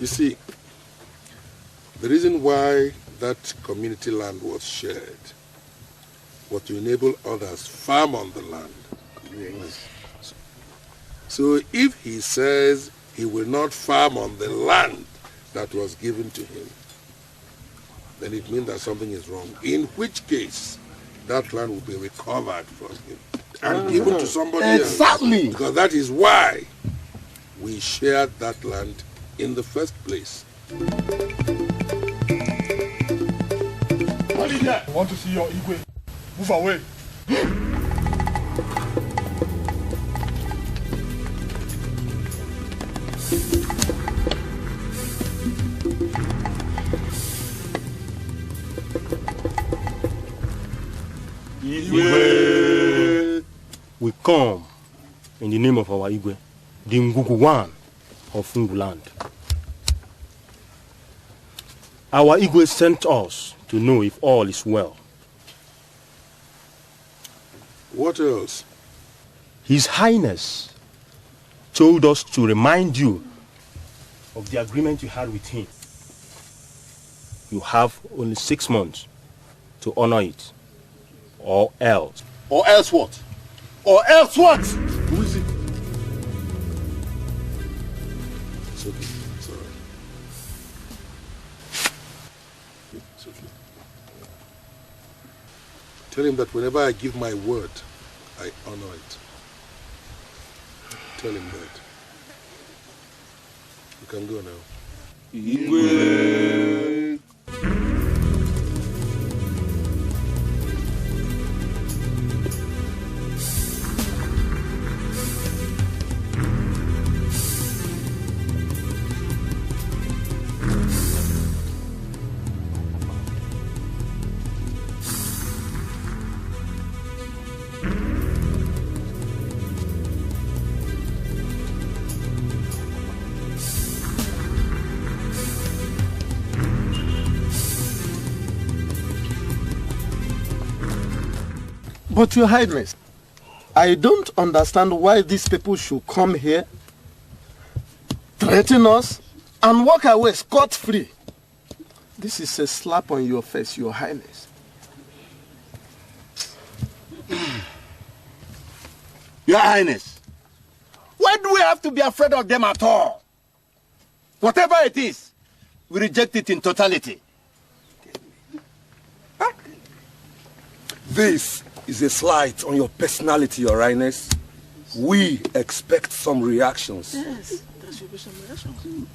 see, the reason why that community land was shared was to enable others farm on the land. Yes. So if he says he will not farm on the land that was given to him, then it means that something is wrong. In which case, that land will be recovered from him and given to somebody else. Exactly. Because that is why we shared that land in the first place. I want to see your Igwe. Move away. Igwe. We come in the name of our Igwe, the Nguguwan of Funguland. Our Igwe sent us to know if all is well. What else? His Highness told us to remind you of the agreement you had with him. You have only 6 months to honor it, or else. Or else what? Or else what? Who is it? It's okay. It's all right. It's okay. Tell him that whenever I give my word, I honor it. Tell him that. You can go now. Igwe. But Your Highness, I don't understand why these people should come here, threaten us, and walk away scot-free. This is a slap on your face, Your Highness. Your Highness, why do we have to be afraid of them at all? Whatever it is, we reject it in totality. This is a slight on your personality, Your Highness. We expect some reactions. Yes, there should be some reactions.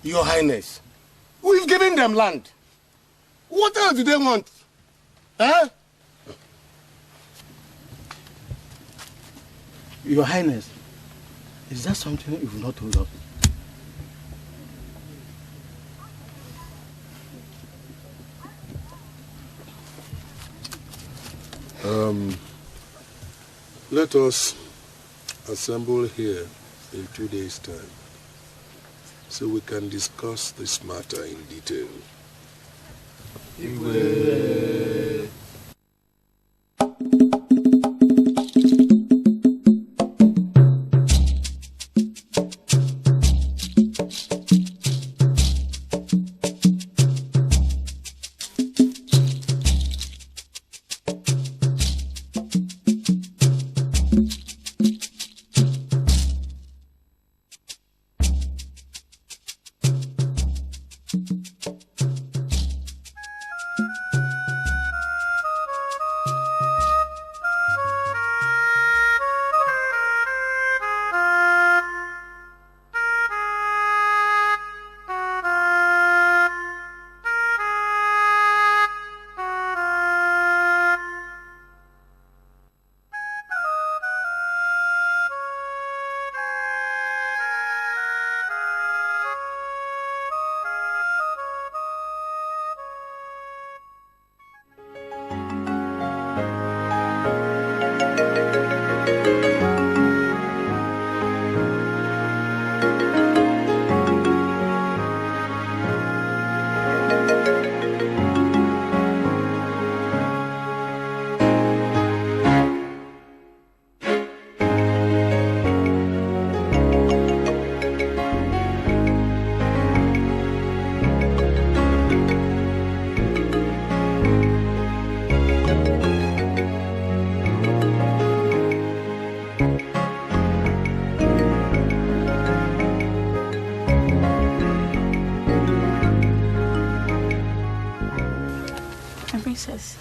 Your Highness, we've given them land. What else do they want? Huh? Your Highness, is that something you've not told us? Let us assemble here in 2 days' time so we can discuss this matter in detail.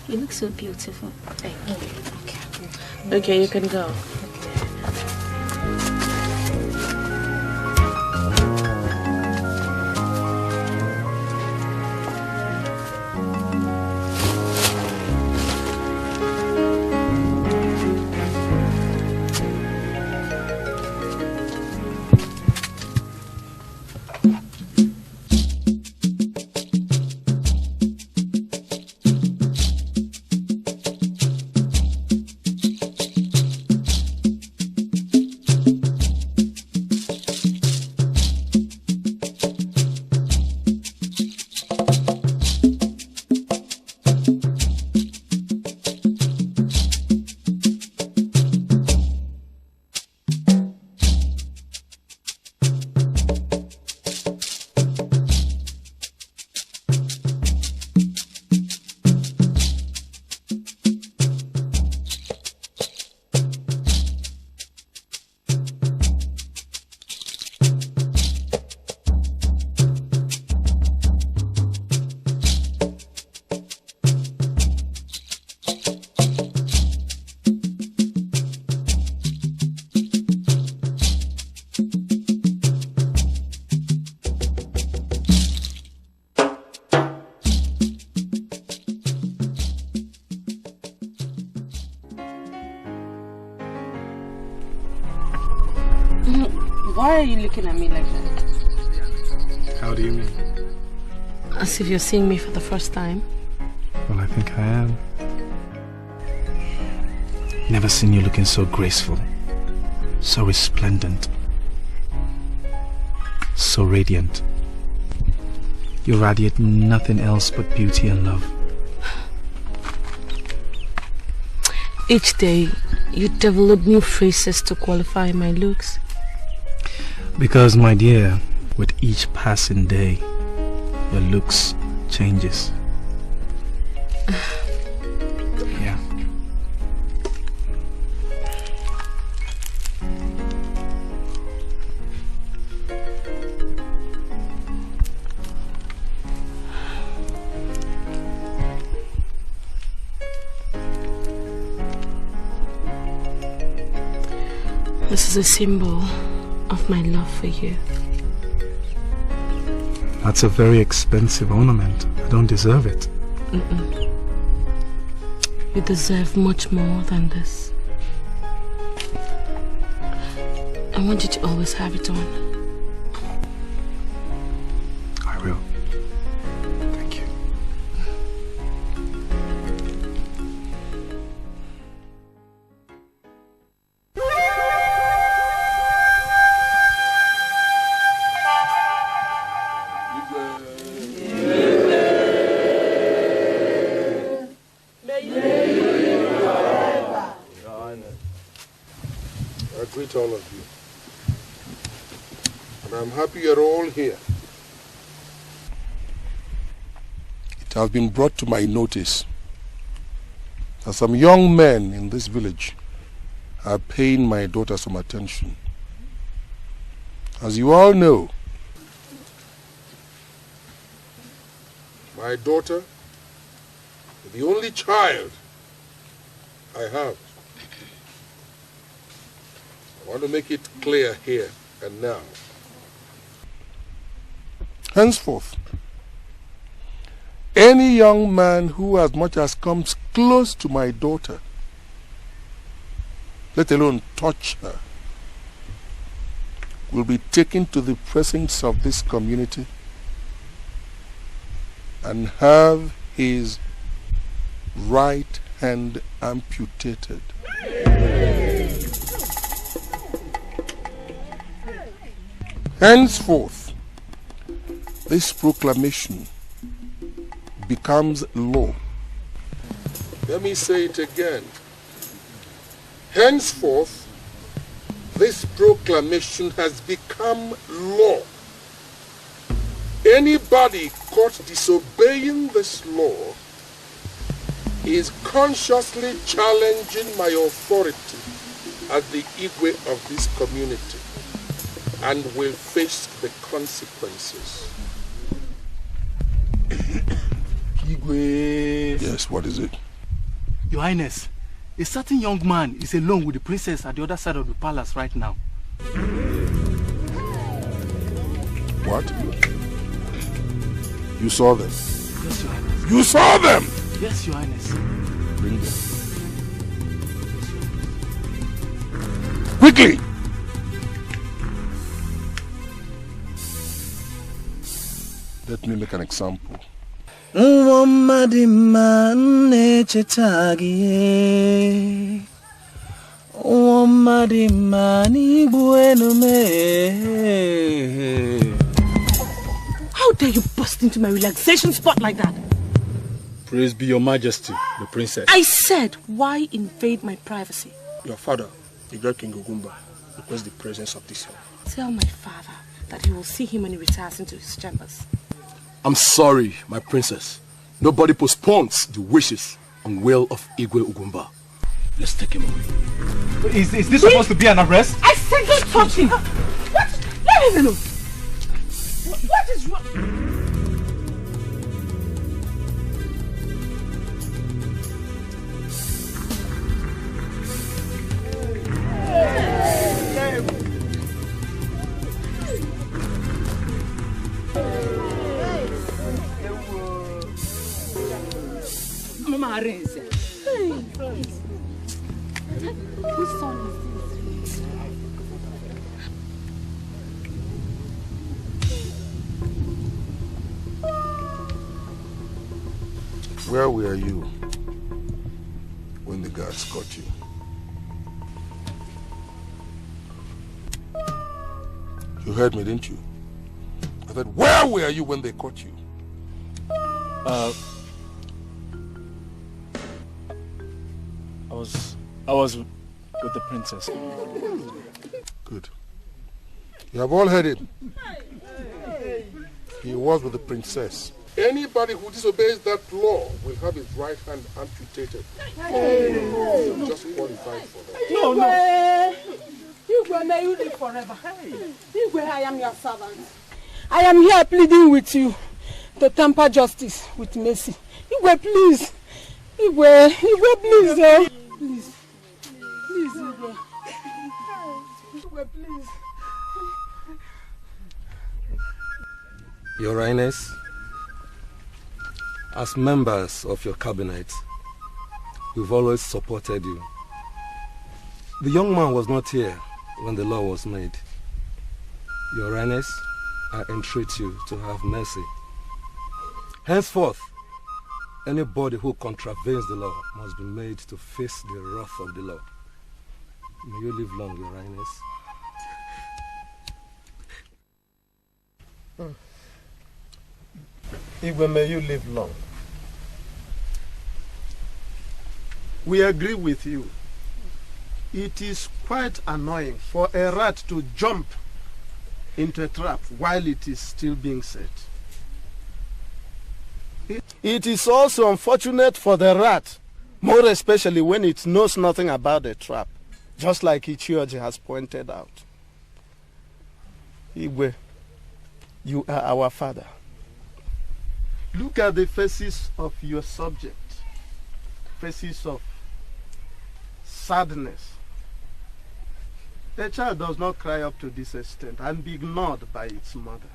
You look so beautiful. Thank you. Okay, you can go. Why are you looking at me like that? How do you mean? As if you're seeing me for the first time. Well, I think I am. Never seen you looking so graceful, so resplendent, so radiant. You radiate nothing else but beauty and love. Each day, you develop new phrases to qualify my looks. Because, my dear, with each passing day, your looks changes. Yeah. This is a symbol of my love for you. That's a very expensive ornament. I don't deserve it. You deserve much more than this. I want you to always have it on. I will. Thank you. All of you. And I'm happy you're all here. It has been brought to my notice that some young men in this village are paying my daughter some attention. As you all know, my daughter is the only child I have. I want to make it clear here and now. Henceforth, any young man who as much as comes close to my daughter, let alone touch her, will be taken to the presence of this community and have his right hand amputated. Henceforth, this proclamation becomes law. Let me say it again. Henceforth, this proclamation has become law. Anybody caught disobeying this law is consciously challenging my authority as the Igwe of this community and will face the consequences. Igwe. Yes, what is it? Your Highness, a certain young man is alone with the princess at the other side of the palace right now. What? You saw them? Yes, Your Highness. You saw them? Yes, Your Highness. Bring them. Quickly! Let me make an example. How dare you bust into my relaxation spot like that? Praise be your majesty, the princess. I said, why invade my privacy? Your father, the great King Ogumba, requests the presence of this young. Tell my father that he will see him when he retires into his chambers. I'm sorry, my princess. Nobody postpones the wishes and will of Igwe Ugumba. Let's take him away. Is this supposed to be an arrest? I said don't touch him! What? Let him alone! What is wrong? Mama Arinze. Whose son is this? Where were you when the guards caught you? You heard me, didn't you? I said, where were you when they caught you? I was with the princess. Good. You have all heard him. He was with the princess. Anybody who disobeys that law will have his right hand amputated. Just qualified for that. No. Igwe, may you live forever. Igwe, I am your servant. I am here pleading with you to temper justice with mercy. Igwe, please. Igwe, please. Please. Please, Igwe. Igwe, please. Your Highness, as members of your cabinet, we've always supported you. The young man was not here when the law was made. Your Highness, I entreat you to have mercy. Henceforth, anybody who contravenes the law must be made to face the wrath of the law. May you live long, Your Highness. Igwe, may you live long. We agree with you. It is quite annoying for a rat to jump into a trap while it is still being set. It is also unfortunate for the rat, more especially when it knows nothing about the trap, just like Ichioji has pointed out. Igwe, you are our father. Look at the faces of your subject, faces of sadness. A child does not cry up to this extent and be ignored by its mother.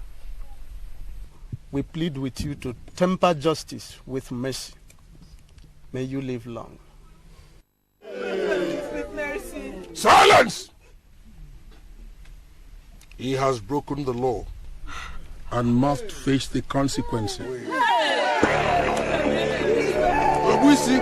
We plead with you to temper justice with mercy. May you live long. Silence! He has broken the law and must face the consequences. We see.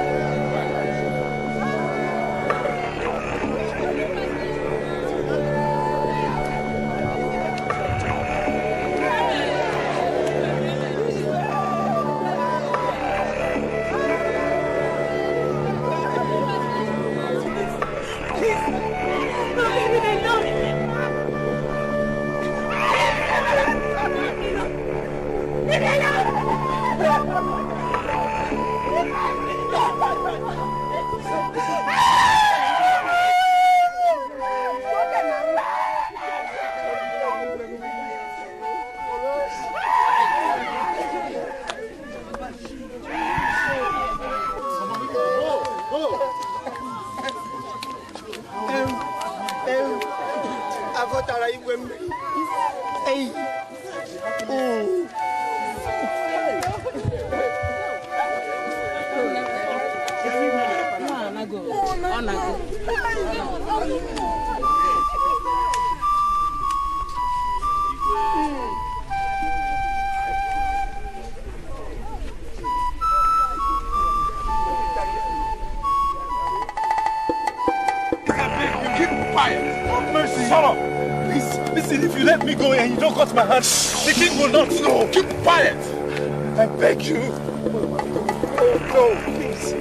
Anago. Mercy! Shut up! Please, listen, if you let me go and you don't cut my hand, the king will not know. Keep quiet! I beg you. Oh, no, please.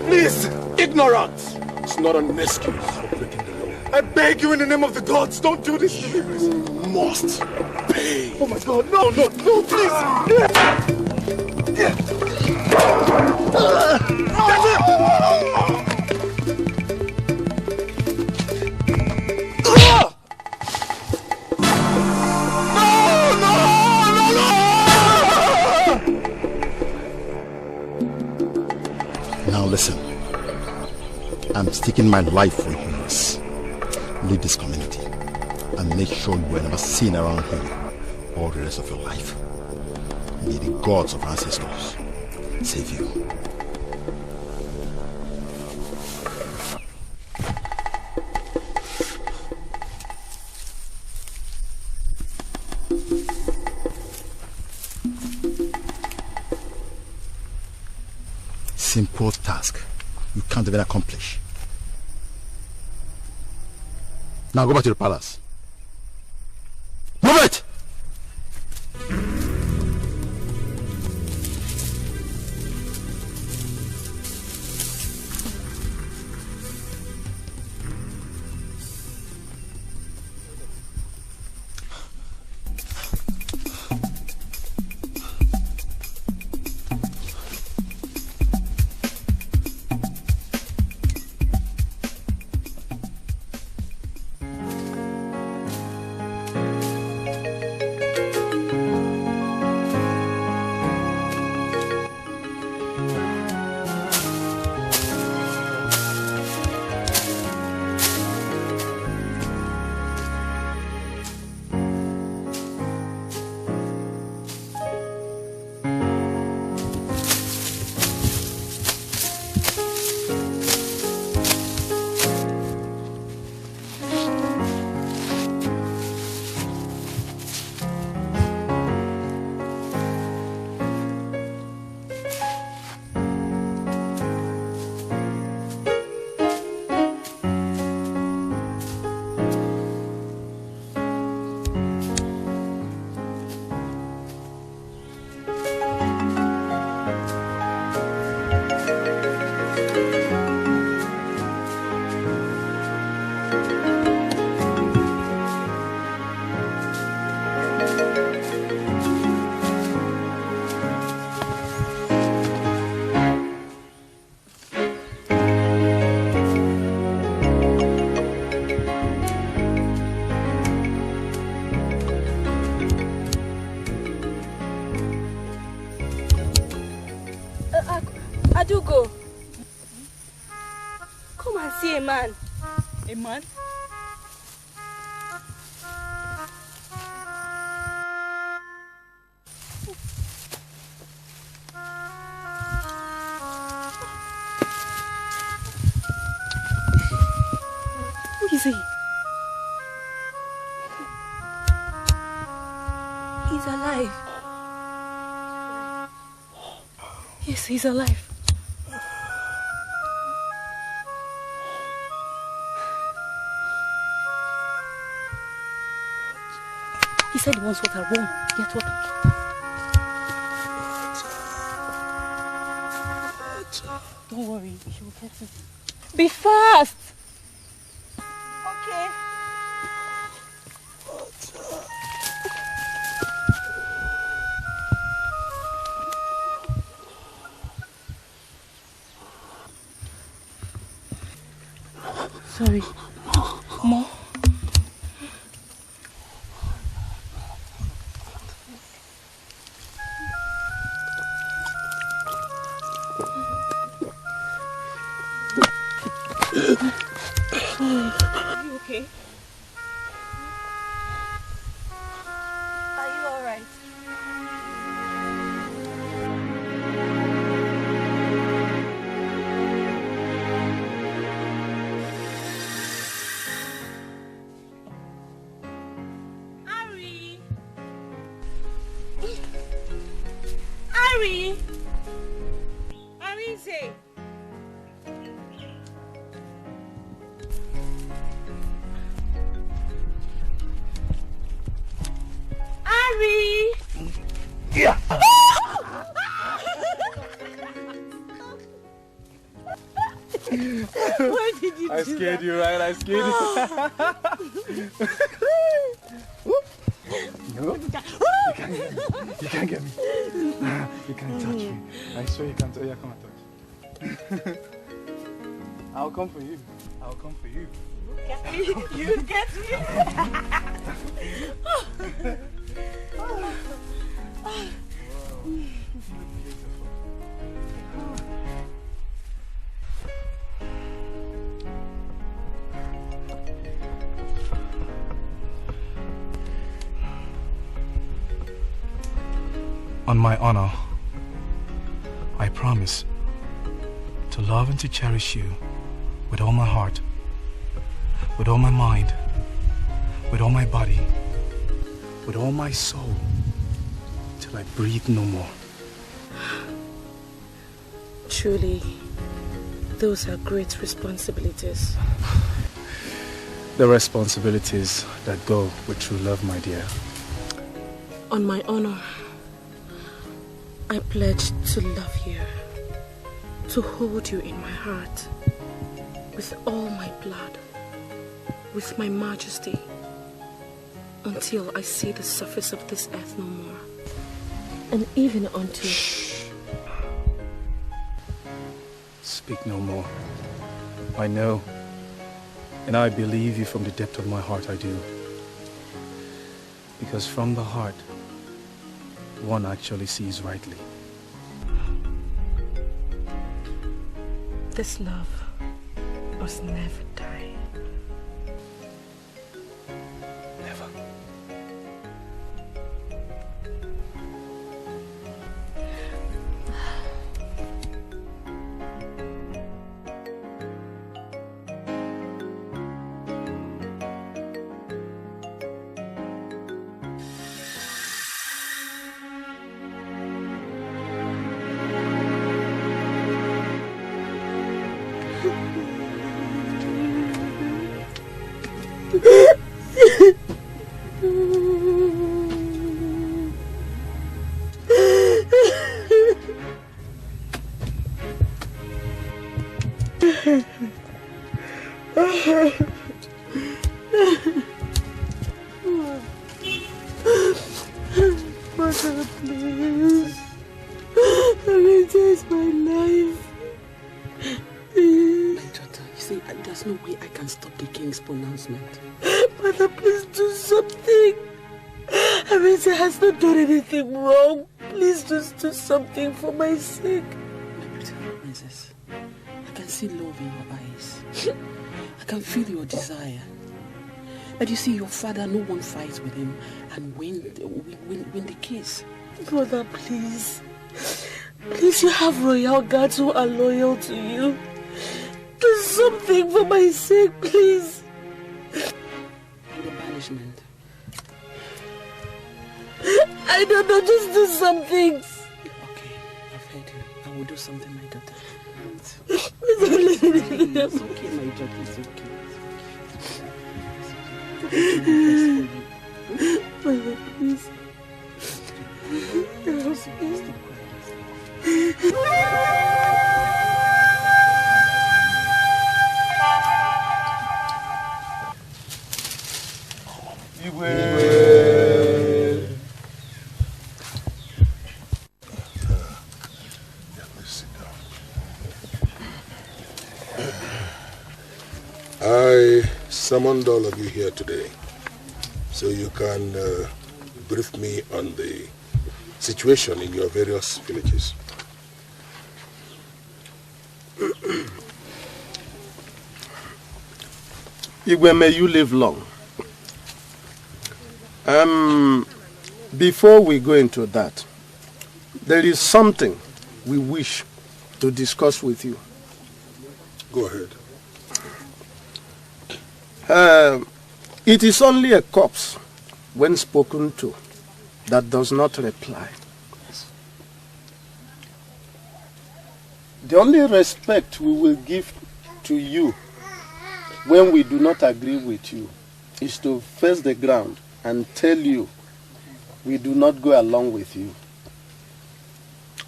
Please! Ignorance! It's not an excuse for breaking the law. I beg you in the name of the gods, don't do this to me, please. You must pay. Oh my God, no, please! Now listen, I'm sticking my life for you. Leave this community and make sure you are never seen around here all the rest of your life. May the gods of ancestors save you. Simple task you can't even accomplish. Now go back to the palace. Move it! Adugo, come and see a man. A man? Who is he? He's alive. Yes, he's alive. He said he wants water. Run, get water. Don't worry, she will get it. Be fast! Okay. Sorry. More? Are you okay? Ari! Arinze! Ari! Yeah! Why did you I do scared that? you, right? I scared you. No, you can't get me. You can't get me. You can't touch me. I swear you can't. Yeah, come and touch. I'll come for you. I'll come for you. You get me? On my honor, I promise to love and to cherish you with all my heart, with all my mind, with all my body, with all my soul, till I breathe no more. Truly, those are great responsibilities. The responsibilities that go with true love, my dear. On my honor, I pledge to love you, to hold you in my heart, with all my blood, with my majesty, until I see the surface of this earth no more, and even until... Shh. Speak no more. I know, and I believe you from the depth of my heart, I do. Because from the heart, one actually sees rightly. This love must never die. Never. Mother, please. Arinze is my life. My daughter, you see, there's no way I can stop the king's pronouncement. Mother, please do something. Arinze has not done anything wrong. Please just do something for my sake. My beautiful princess, I can see love in your eyes. I can feel your desire. But you see, your father, no one fights with him and win the case. Brother, please. Please, you have royal guards who are loyal to you. Do something for my sake, please. And the banishment. I don't know, just do something. Okay, I've heard you. I will do something, my daughter. It's okay, my daughter, it's okay. Mother, please. I summoned all of you here today so you can brief me on the situation in your various villages. Igwe, may you live long. Before we go into that, there is something we wish to discuss with you. Go ahead. It is only a corpse, when spoken to, that does not reply. The only respect we will give to you when we do not agree with you is to face the ground and tell you we do not go along with you.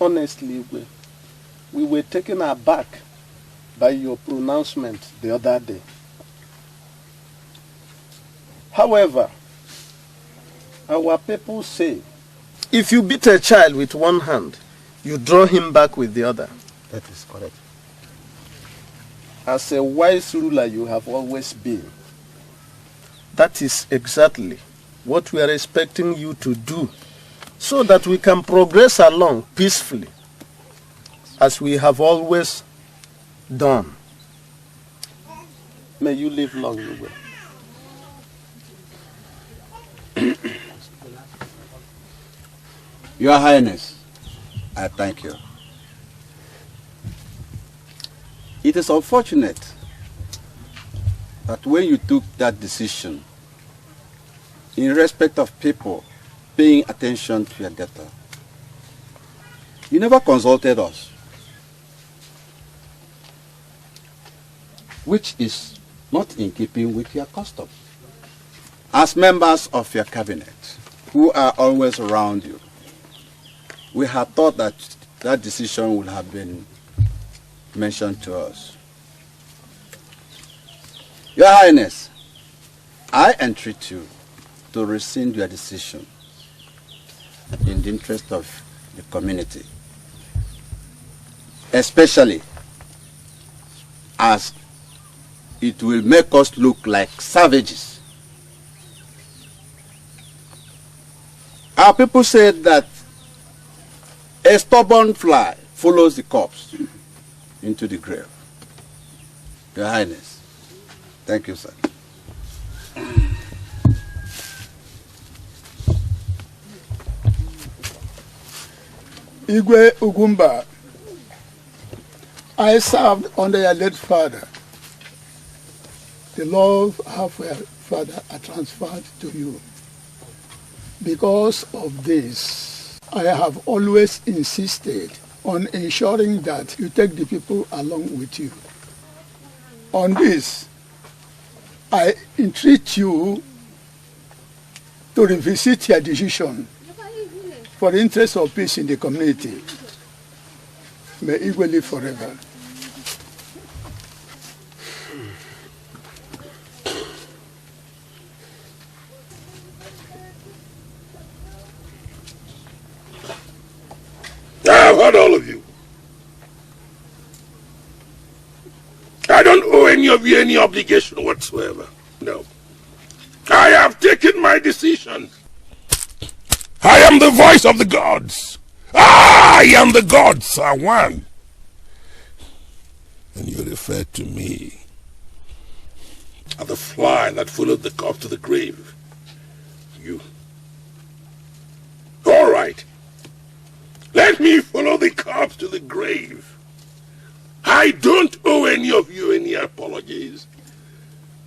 Honestly, we were taken aback by your pronouncement the other day. However, our people say, if you beat a child with one hand, you draw him back with the other. That is correct. As a wise ruler you have always been. That is exactly what we are expecting you to do, so that we can progress along peacefully, as we have always done. May you live long, Uche. Your Highness, I thank you. It is unfortunate that when you took that decision in respect of people paying attention to your debtor, you never consulted us, which is not in keeping with your custom. As members of your cabinet, who are always around you, we had thought that that decision would have been mentioned to us. Your Highness, I entreat you to rescind your decision in the interest of the community, especially as it will make us look like savages. Our people said that a stubborn fly follows the corpse into the grave. Your Highness, thank you, sir. Igwe Ugumba, I served under your late father. The love of your father I transferred to you. Because of this, I have always insisted on ensuring that you take the people along with you. On this, I entreat you to revisit your decision for the interest of peace in the community. May Igwe live forever. I've heard all of you. I don't owe any of you any obligation whatsoever. No. I have taken my decision. I am the voice of the gods. I am the gods are one. And you refer to me as the fly that followed the corpse to the grave. You. All right. Let me follow the corpse to the grave. I don't owe any of you any apologies.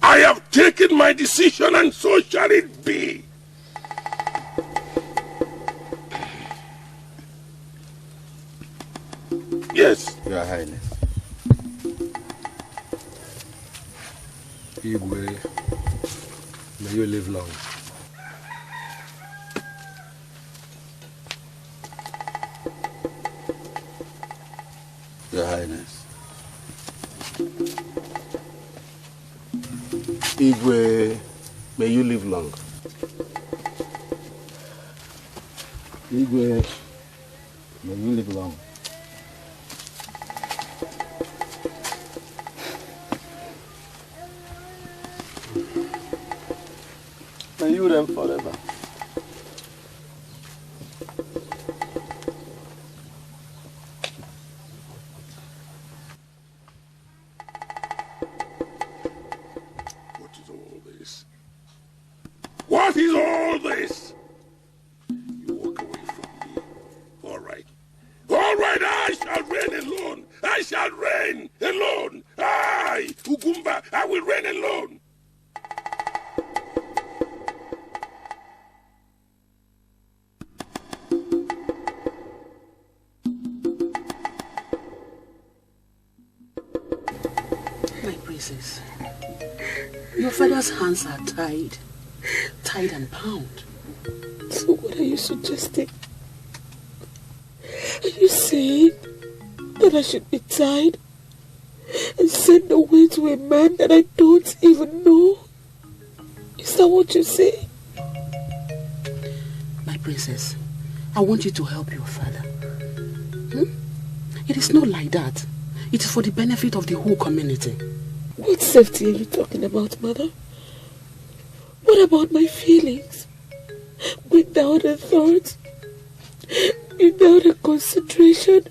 I have taken my decision and so shall it be. Yes. Your Highness. Igwe, may you live long. Your Highness. Igwe, may you live long. Igwe, may you live long. May you reign forever. What is all this? You walk away from me. All right. All right, I shall reign alone. I shall reign alone. I, Ugumba, I will reign alone. princess, your father's hands are tied and bound. So what are you suggesting? Are you saying that I should be tied and sent away to a man that I don't even know? Is that what you say? My princess, I want you to help your father. It is not like that. It is for the benefit of the whole community. What safety are you talking about, mother? What about my feelings? Without a thought? Without a concentration?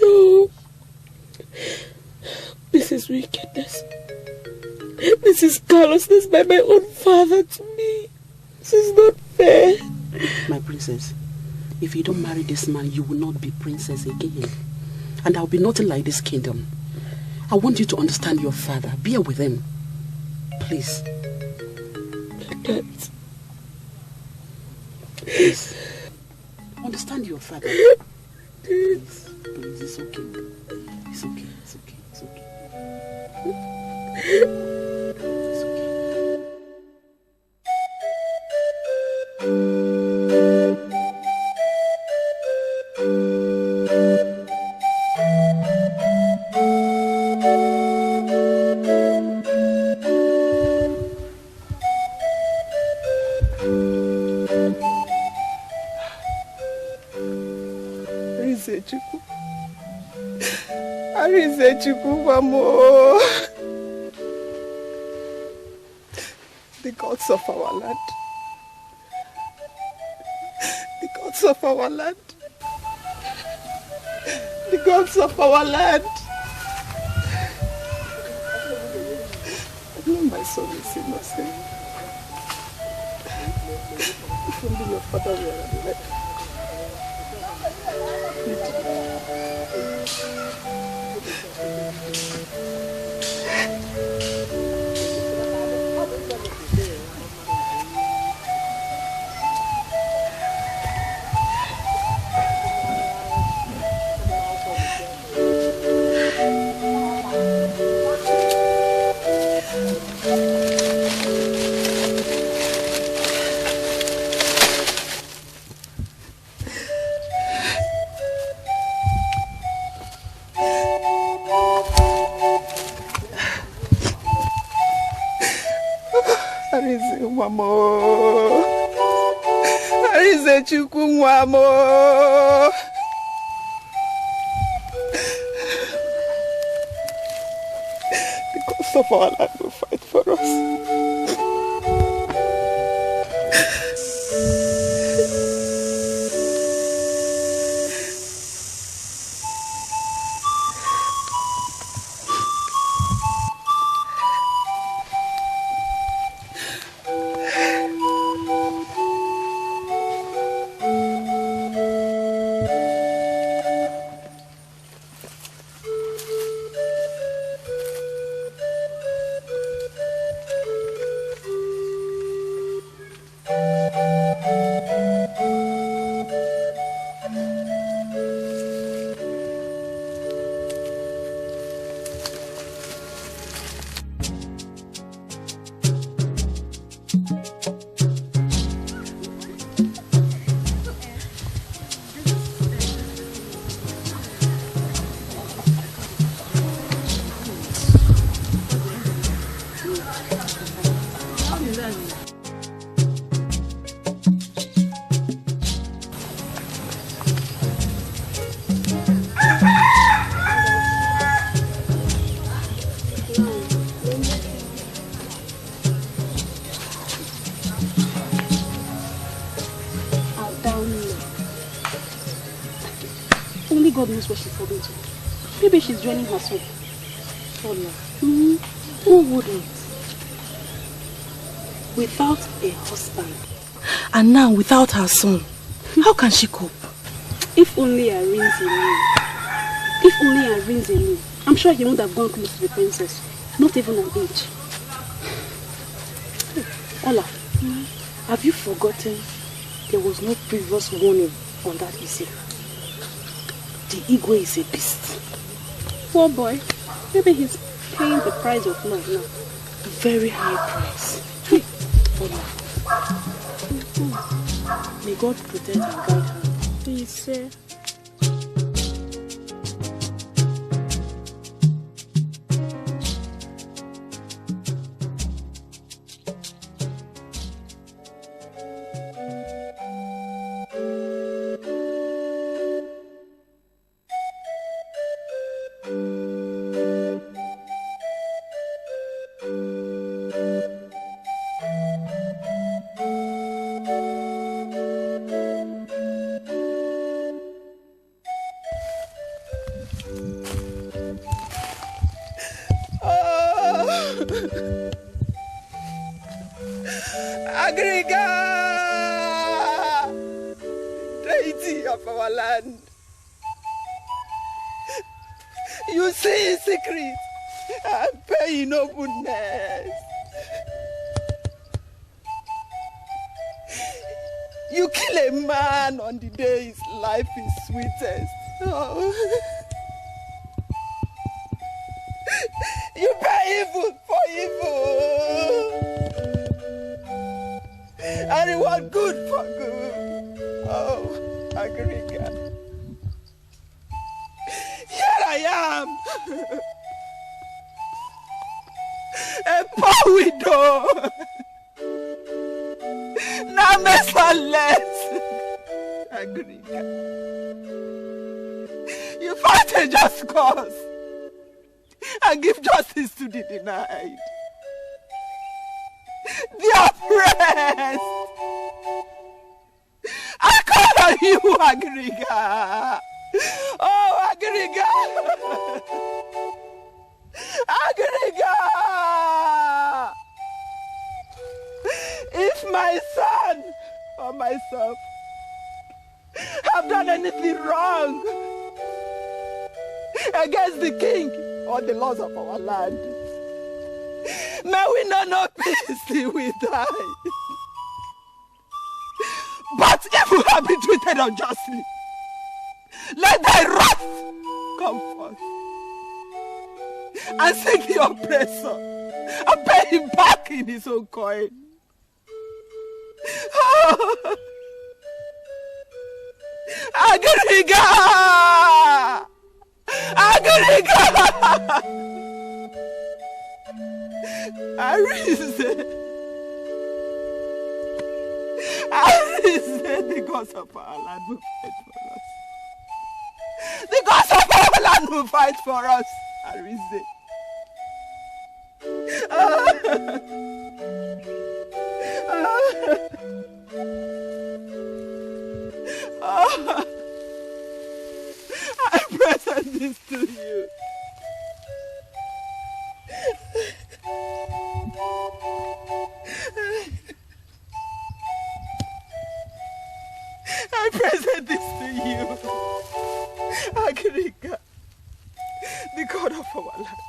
No. This is wickedness. This is callousness by my own father to me. This is not fair. My princess, if you don't marry this man, you will not be princess again. And there will be nothing like this kingdom. I want you to understand your father. Bear with him. Please. I can't. Please. Understand your father. Please. Please, it's okay. It's okay. It's okay. It's okay. It's okay. Arinze Chukwu, Mamo. The gods of our land. The gods of our land. The gods of our land. I know my son is innocent. If only your father were alive. Arinze Chukwu Nwamo. The gods of our land will fight for us. God knows where she's going to. Maybe she's joining her son. Oh no. Who wouldn't? Without a husband, and now without her son, how can she cope? If only Arinze knew. If only Arinze knew. I'm sure he would have gone close to the princess. Not even an inch. Ola, have you forgotten there was no previous warning on that issue? The Igwe is a beast. Poor boy. Maybe he's paying the price of love now. A very high price. For love. May God protect and guide her. Please, sir. Deity of our land. You see in secret and pay in openness. You kill a man on the day his life is sweetest. Oh. You pay evil for evil. And reward good for good. Oh, Okereke. Here I am. A poor widow. Now merciless. Okereke. You fight a just cause and give justice to the denied, the oppressed. I call on you, Okereke. Oh, Okereke. Okereke. If my son or myself have done anything wrong against the king or the laws of our land, may we not know peace till we die. But if we have been treated unjustly, let thy wrath come forth and seek the oppressor and pay him back in his own coin. Oh. Okereke! Okereke! Arinze! Arinze, the gods of our land will fight for us. The gods of our land will fight for us. Arinze. I present this to you. I present this to you, Okereke, the God of our land.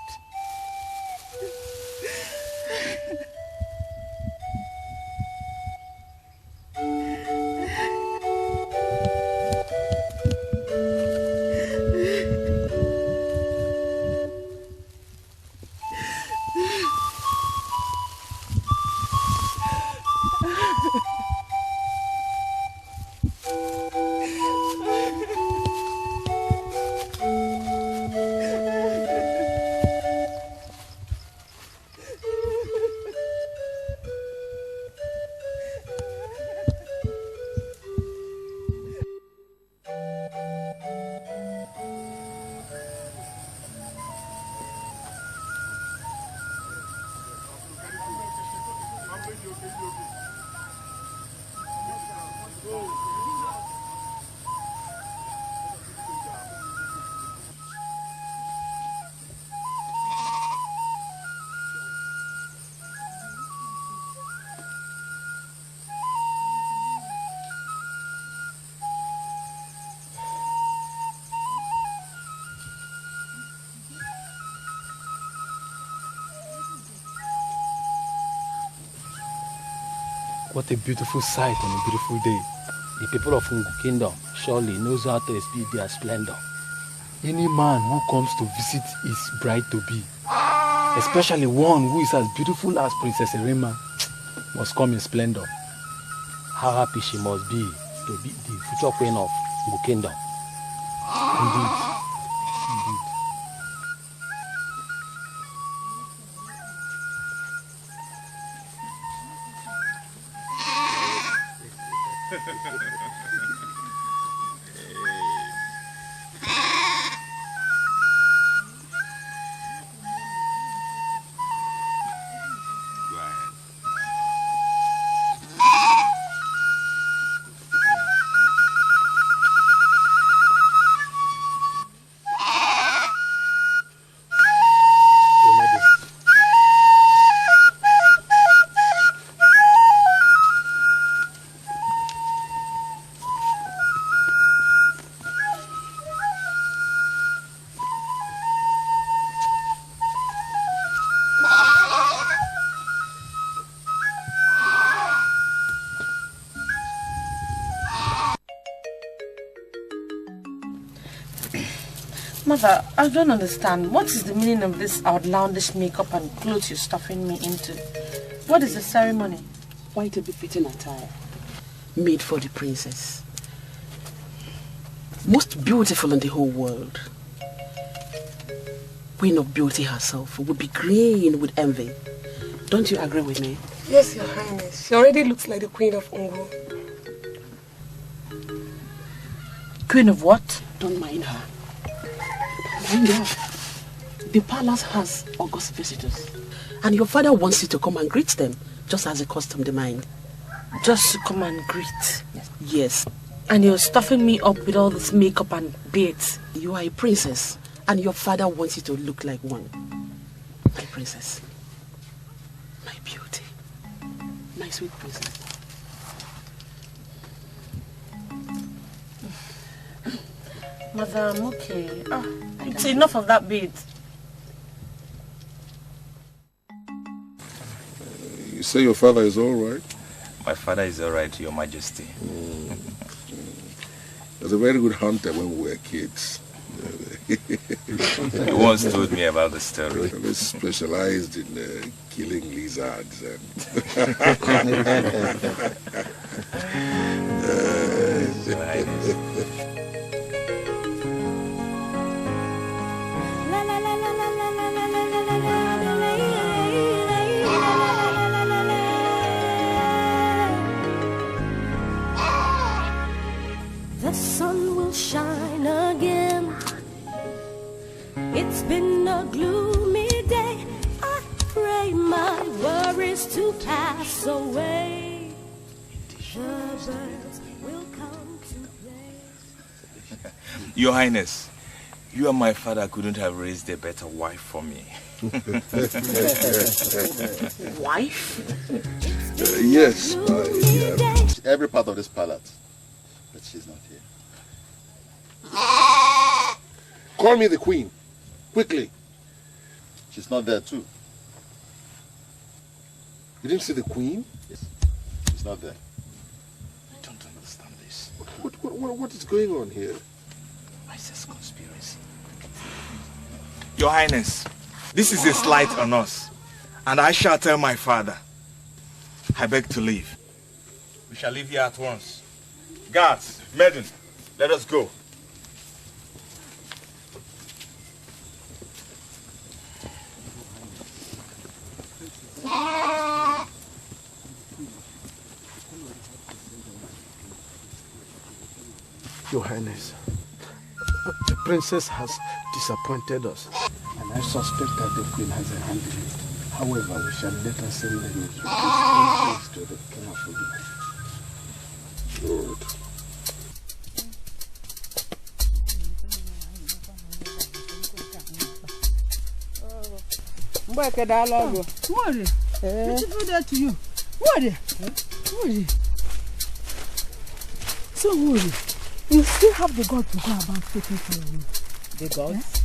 What a beautiful sight on a beautiful day. The people of Ngu Kingdom surely knows how to exhibit their splendor. Any man who comes to visit his bride-to-be Especially one who is as beautiful as Princess Irima must come in splendor. How happy she must be to be the future queen of the kingdom. Indeed. Indeed. Mother, I don't understand. What is the meaning of this outlandish makeup and clothes you're stuffing me into? What is the ceremony? Quite a befitting attire. Made for the princess. Most beautiful in the whole world. Queen of beauty herself would be green with envy. Don't you agree with me? Yes, Your Highness. She already looks like the Queen of Ungo. Queen of what? Don't mind her. Mind her. The palace has august visitors. And your father wants you to come and greet them, just as the custom demands. Just to come and greet? Yes. And you're stuffing me up with all this makeup and beads. You are a princess, and your father wants you to look like one. My princess. My beauty. My sweet princess. Mother, I'm okay. It's enough of that bead. You say your father is all right? My father is all right, Your Majesty. He was a very good hunter when we were kids. He once told me about the story. He specialized in killing lizards. The sun will shine again. It's been a gloomy day. I pray my worries to pass away. The birds will come to play. Your Highness, you and my father couldn't have raised a better wife for me. Wife? Yes. Every part of this palace, but she's not here. Call me the queen. Quickly. She's not there too. You didn't see the queen? Yes. She's not there. I don't understand this. What is going on here? Wisest conspiracy. Your Highness, this is a slight on us, and I shall tell my father. I beg to leave. We shall leave here at once. Guards, maiden, let us go. Your Highness, the princess has disappointed us. And I suspect that the queen has a hand in it. However, we shall let her send the news to the king of Uge. Good. Beautiful day to you. So, you still have the guts to go about taking care of me. The gods?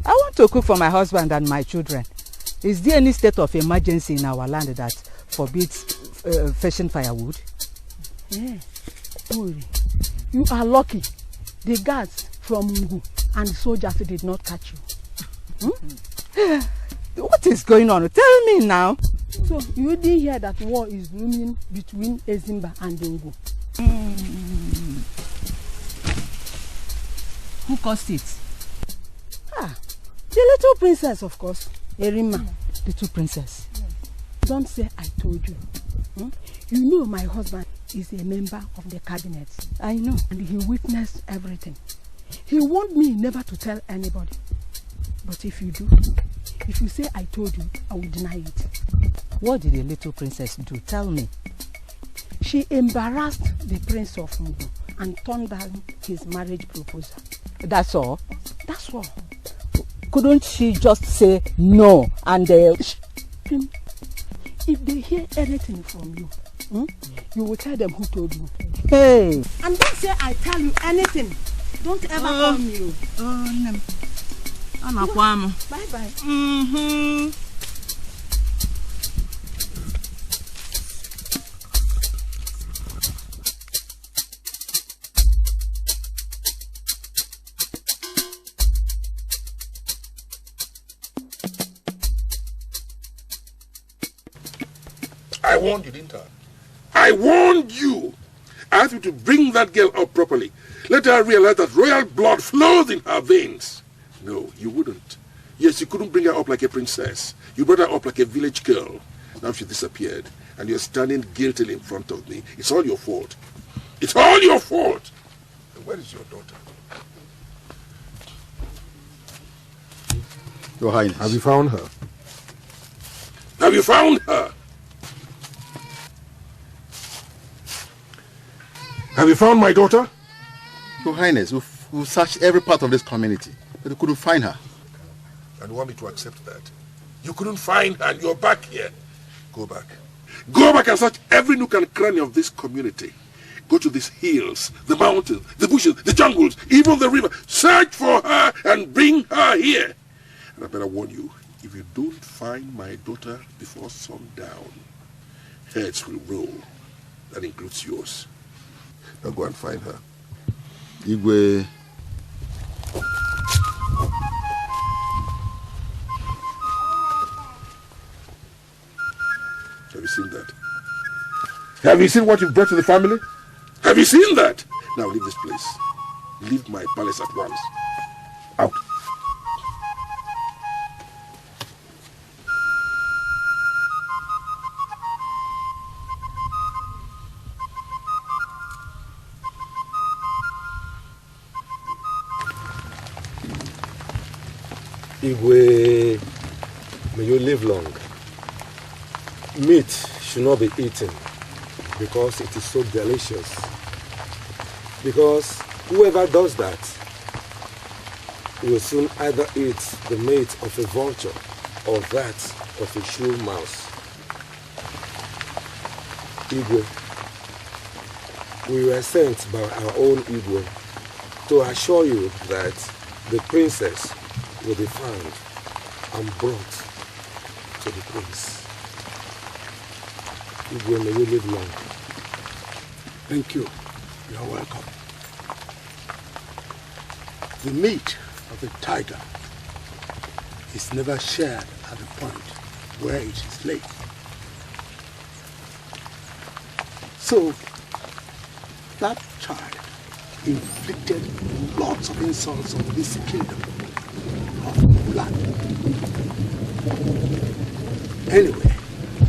I want to cook for my husband and my children. Is there any state of emergency in our land that forbids fetching firewood? Yeah. You are lucky. The guards from Mungu and the soldiers did not catch you. What is going on? Tell me now. So you didn't hear that war is looming between Egesimba and Ngo? Who caused it? The little princess, of course. Erima. Little princess. Don't say I told you. You know my husband is a member of the cabinet. I know. And he witnessed everything. He warned me never to tell anybody. But if you do, if you say I told you, I will deny it. What did the little princess do? Tell me. She embarrassed the prince of Ngo and turned down his marriage proposal. That's all? That's all. Couldn't she just say no and if they hear anything from you, you will tell them who told you. Hey! And don't say I tell you anything. Don't ever call me. Bye-bye. I warned you, didn't I? I warned you. I asked you to bring that girl up properly. Let her realize that royal blood flows in her veins. No, you wouldn't. Yes, you couldn't bring her up like a princess. You brought her up like a village girl. Now she disappeared, and you're standing guiltily in front of me. It's all your fault. It's all your fault. And where is your daughter? Your Highness. Have you found her? Have you found her? Have you found my daughter? Your Highness, we've searched every part of this community, but we couldn't find her. And you want me to accept that? You couldn't find her and you're back here. Go back. Go back and search every nook and cranny of this community. Go to these hills, the mountains, the bushes, the jungles, even the river. Search for her and bring her here. And I better warn you, if you don't find my daughter before sundown, heads will roll. That includes yours. Now go and find her. Igwe. Have you seen that? Have you seen what you've brought to the family? Have you seen that? Now leave this place. Leave my palace at once. Out. Igwe, may you live long. Meat should not be eaten because it is so delicious. Because whoever does that will soon either eat the meat of a vulture or that of a shrewd mouse. Igwe, we were sent by our own Igwe to assure you that the princess will be found and brought to the prince. Igwe, may you live long. Thank you. You are welcome. The meat of a tiger is never shared at the point where it is laid. So, that child inflicted lots of insults on this kingdom of blood. Anyway,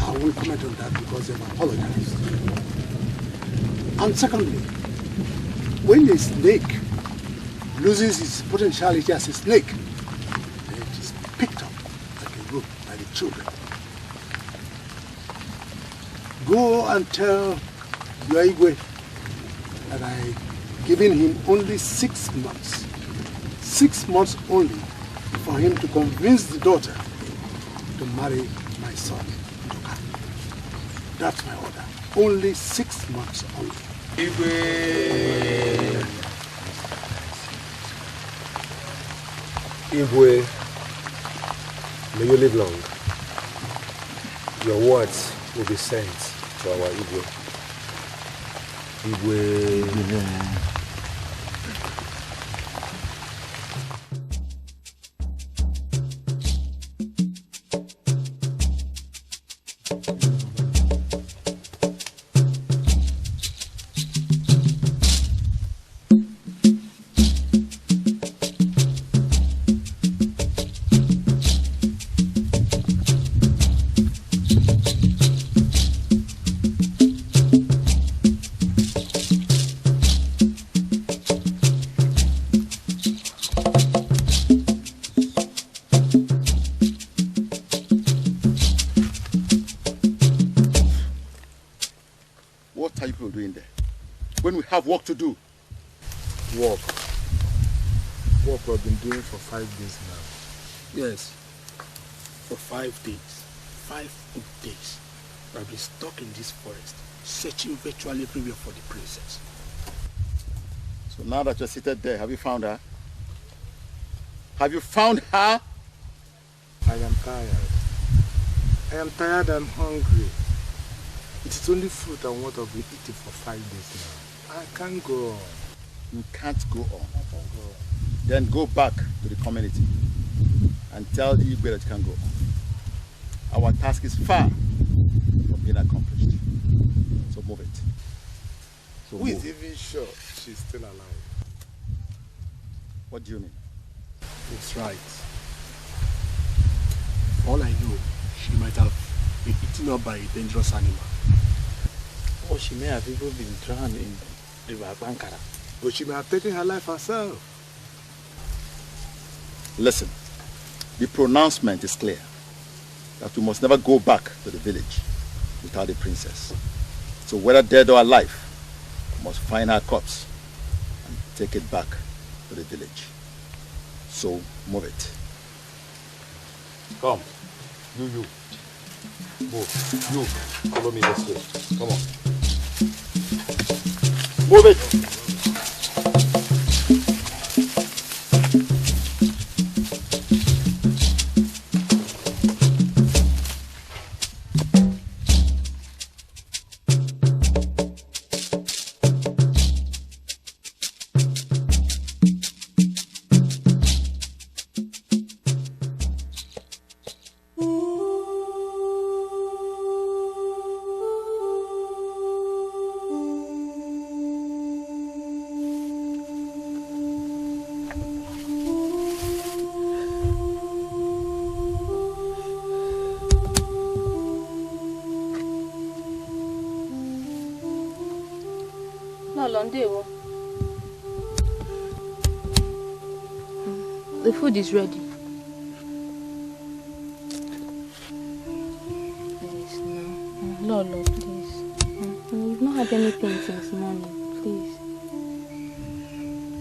I will comment on that because they've apologized. And secondly, when a snake loses its potentiality as a snake, then it is picked up like a rope by the children. Go and tell your Igwe that I've given him only 6 months. 6 months only for him to convince the daughter to marry my son, Doka. That's my order. Only 6 months only. Igwe! Igwe, may you live long. Your words will be sent to our Igwe. Igwe. when we have work to do? Work we've been doing for 5 days now. Yes, for 5 days. 5 good days. I've been stuck in this forest, searching virtually everywhere for the princess. So now that you're seated there, have you found her? Have you found her? I am tired. I am tired and hungry. It is only fruit and water we eating for 5 days now. I can't go on. You can't go on. Then go back to the community and tell the Igwe that you can go on. Our task is far from being accomplished. So move it. So Who is even sure she's still alive? What do you mean? It's right. All I know, she might have been eaten up by a dangerous animal. Or she may have even been drowned in the River Bankara. But she may have taken her life herself. Listen, the pronouncement is clear that we must never go back to the village without the princess. So whether dead or alive, we must find her corpse and take it back to the village. So move it. Come. You. Move. You. Follow me this way. Come on. Move it. The food is ready. Please, no. Lolo, please. We've not had anything since morning. Please.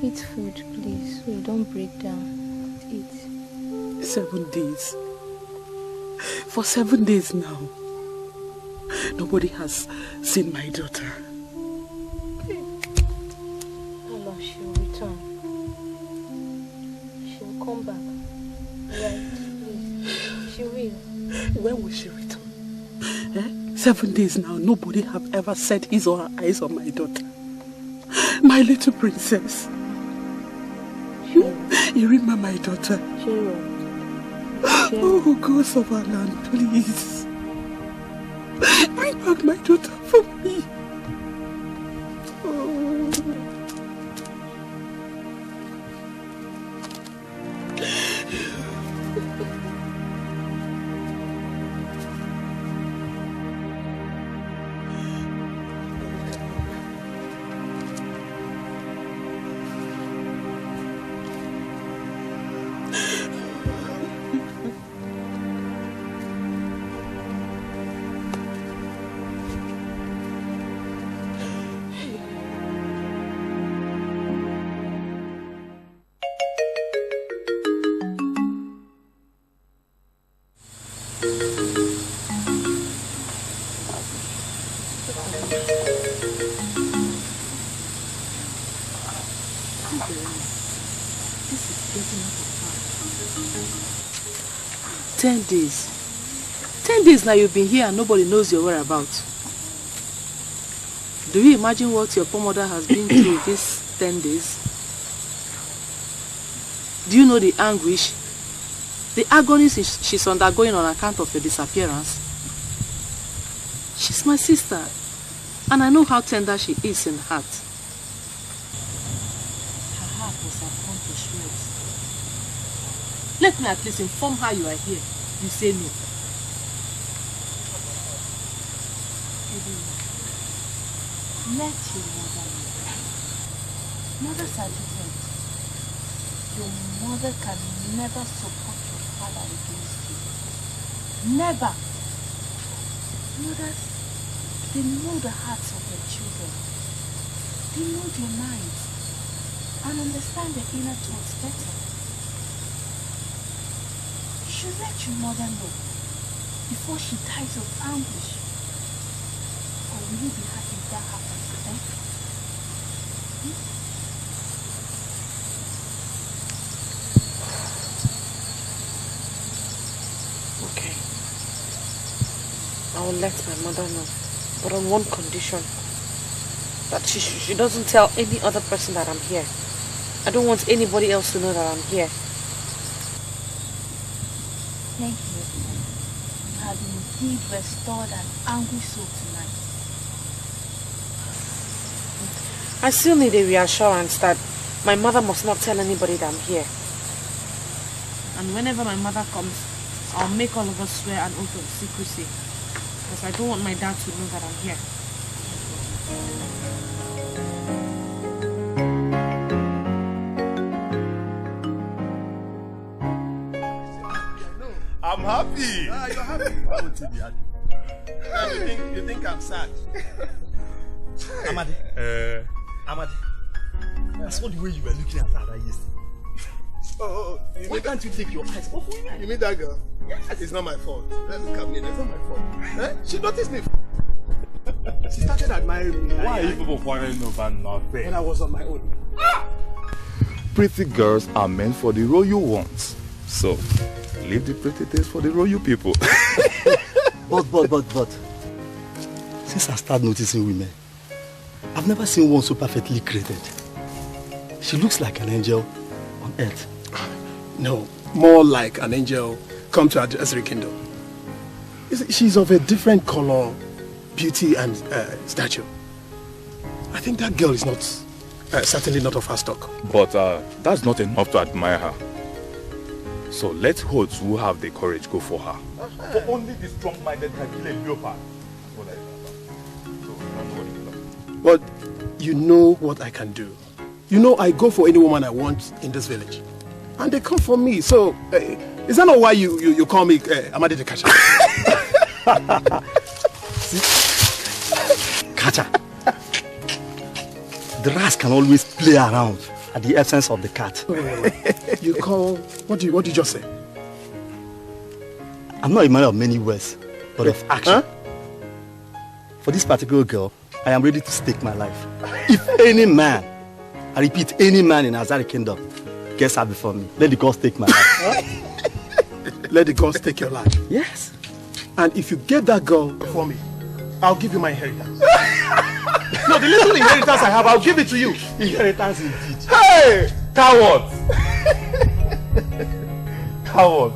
Eat food, please. So you don't break down. Eat. 7 days. For 7 days now. Nobody has seen my daughter. Lolo, she'll return. She'll come back. Right, please. She will. When will she return? 7 days now, nobody have ever set his or her eyes on my daughter. My little princess. You remember my daughter? She will. Oh, ghost of our land, please. Bring back my daughter for me. Oh. This is getting out of hand. 10 days. 10 days now you've been here and nobody knows your whereabouts. Do you imagine what your poor mother has been through these 10 days? Do you know the anguish, the agony she's undergoing on account of your disappearance? She's my sister, and I know how tender she is in heart. Her heart was upon to shreds. Let me at least inform her you are here. You say no. Let your mother know. Mothers are different. Your mother can never support your father against you. Never. Mothers, they know the hearts of their children. You know their minds and understand their inner thoughts better. You should let your mother know before she dies of anguish. Or will you be happy if that happens to them? Okay. I will let my mother know, but on one condition. That she doesn't tell any other person that I'm here. I don't want anybody else to know that I'm here. Thank you. You have indeed restored an anguish soul tonight. I still need a reassurance that my mother must not tell anybody that I'm here. And whenever my mother comes, I'll make all of us swear an oath of secrecy. Because I don't want my dad to know that I'm here. I'm happy. Ah, you're happy. Why would you be happy? You think I'm sad? Amadi. Amadi. I saw the way you were looking at her yesterday. Why can't you take your eyes off me? You mean that girl? Yes. It's not my fault. Let's look at me. It's not my fault. She noticed me. She started admiring me. Why are you people quarreling over nothing? When I was on my own. Pretty girls are meant for the royal ones. So, leave the pretty things for the royal people. But. Since I started noticing women, I've never seen one so perfectly created. She looks like an angel on earth. No, more like an angel come to our Azri kingdom. She's of a different color, beauty and stature. I think that girl is not, certainly not of her stock. But that's not enough to admire her. So let those who have the courage go for her. For only the strong-minded can kill a leopard. But you know what I can do. You know I go for any woman I want in this village. And they come for me. So, is that not why you call me Amadi the Catcher? Catcher. The rats can always play around at the absence of the cat. You call... What do you just say? I'm not a man of many words, but of action. Huh? For this particular girl, I am ready to stake my life. If any man, I repeat, any man in Azari Kingdom gets her before me, let the gods take my life. Let the gods take your life? Yes. And if you get that girl before me, I'll give you my inheritance. No, the little inheritance I have, I'll give it to you. Inheritance indeed. Hey! Cowards! Cowards.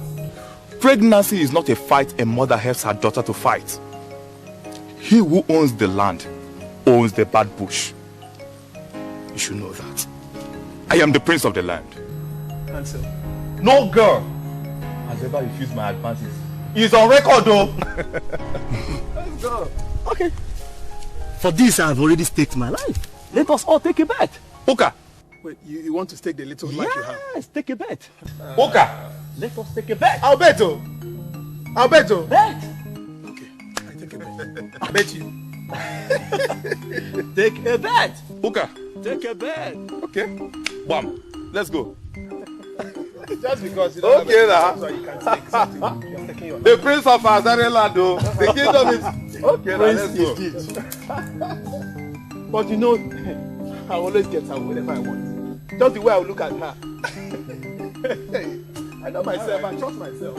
Pregnancy is not a fight a mother helps her daughter to fight. He who owns the land owns the bad bush. You should know that. I am the prince of the land. And so? No girl has ever refused my advances. He's on record though. Let's go. Okay. For this, I have already staked my life. Let us all take a bet. Oka. Wait, you want to stake the little life you have? Yes, take a bet. Oka. Let us take a bet. I'll bet, oh. I'll bet, oh. Bet. Okay, I take a bet. I bet you. Take a bet. Oka. Take a bet. Okay. Bam. Let's go. Just because you don't have a so you can take something. You're taking your The prince of Azari land, though. The kingdom is... Okay, now let's go. But you know, I always get her whenever I want. Just the way I look at her. I know myself, I trust myself.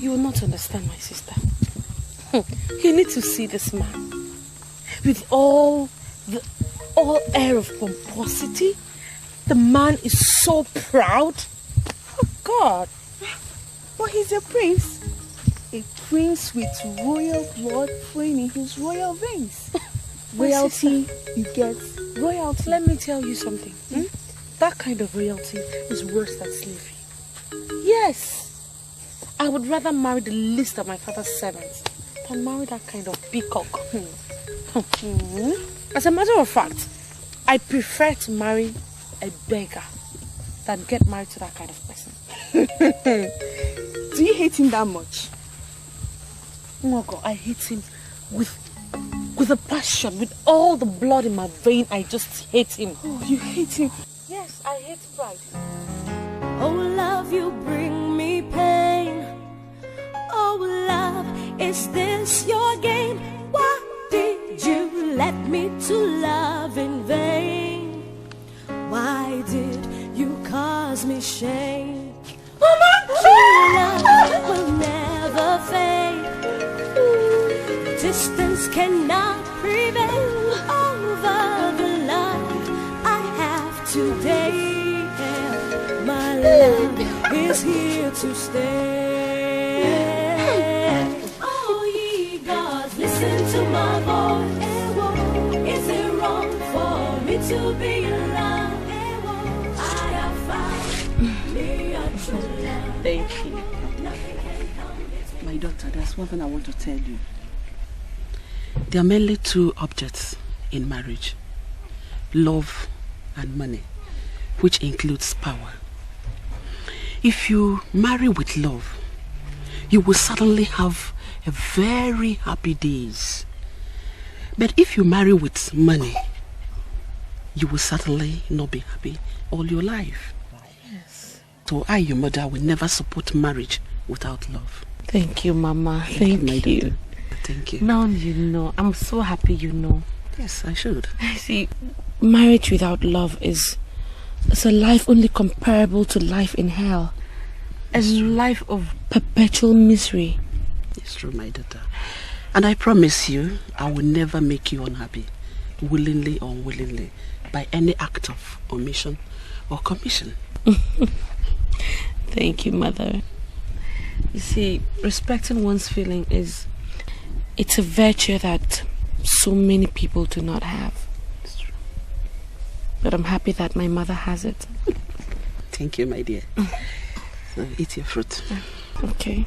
You will not understand, my sister. You need to see this man. With all air of pomposity, the man is so proud. Oh God. But he's a prince. A prince with royal blood flowing in his royal veins. Royalty begets royalty. Let me tell you something. That kind of royalty is worse than slavery. Yes. I would rather marry the least of my father's servants than marry that kind of peacock. As a matter of fact, I prefer to marry a beggar than get married to that kind of person. Do you hate him that much? Oh God, I hate him with a passion, with all the blood in my vein. I just hate him. Oh, you hate him? Yes, I hate pride. Oh, love, you bring me pain. Oh, love, is this your game? Why did you let me to love in vain? Why did you cause me shame? True love will never fade. Distance cannot prevail over the love I have today. My love is here to stay. Oh, ye gods, listen to my voice. Is it wrong for me to be alive? I have found me a true love. Thank you. My daughter, there's one thing I want to tell you. There are mainly two objects in marriage: love and money, which includes power. If you marry with love, you will certainly have a very happy days. But if you marry with money, you will certainly not be happy all your life. Yes. So I, your mother, will never support marriage without love. Thank you, Mama. Thank you. Thank you. Now you know. I'm so happy you know. Yes, I should. See, marriage without love is a life only comparable to life in hell. A life of perpetual misery. It's true, my daughter. And I promise you, I will never make you unhappy, willingly or unwillingly, by any act of omission or commission. Thank you, Mother. You see, respecting one's feeling it's a virtue that so many people do not have. It's true. But I'm happy that my mother has it. Thank you, my dear. So eat your fruit. Okay.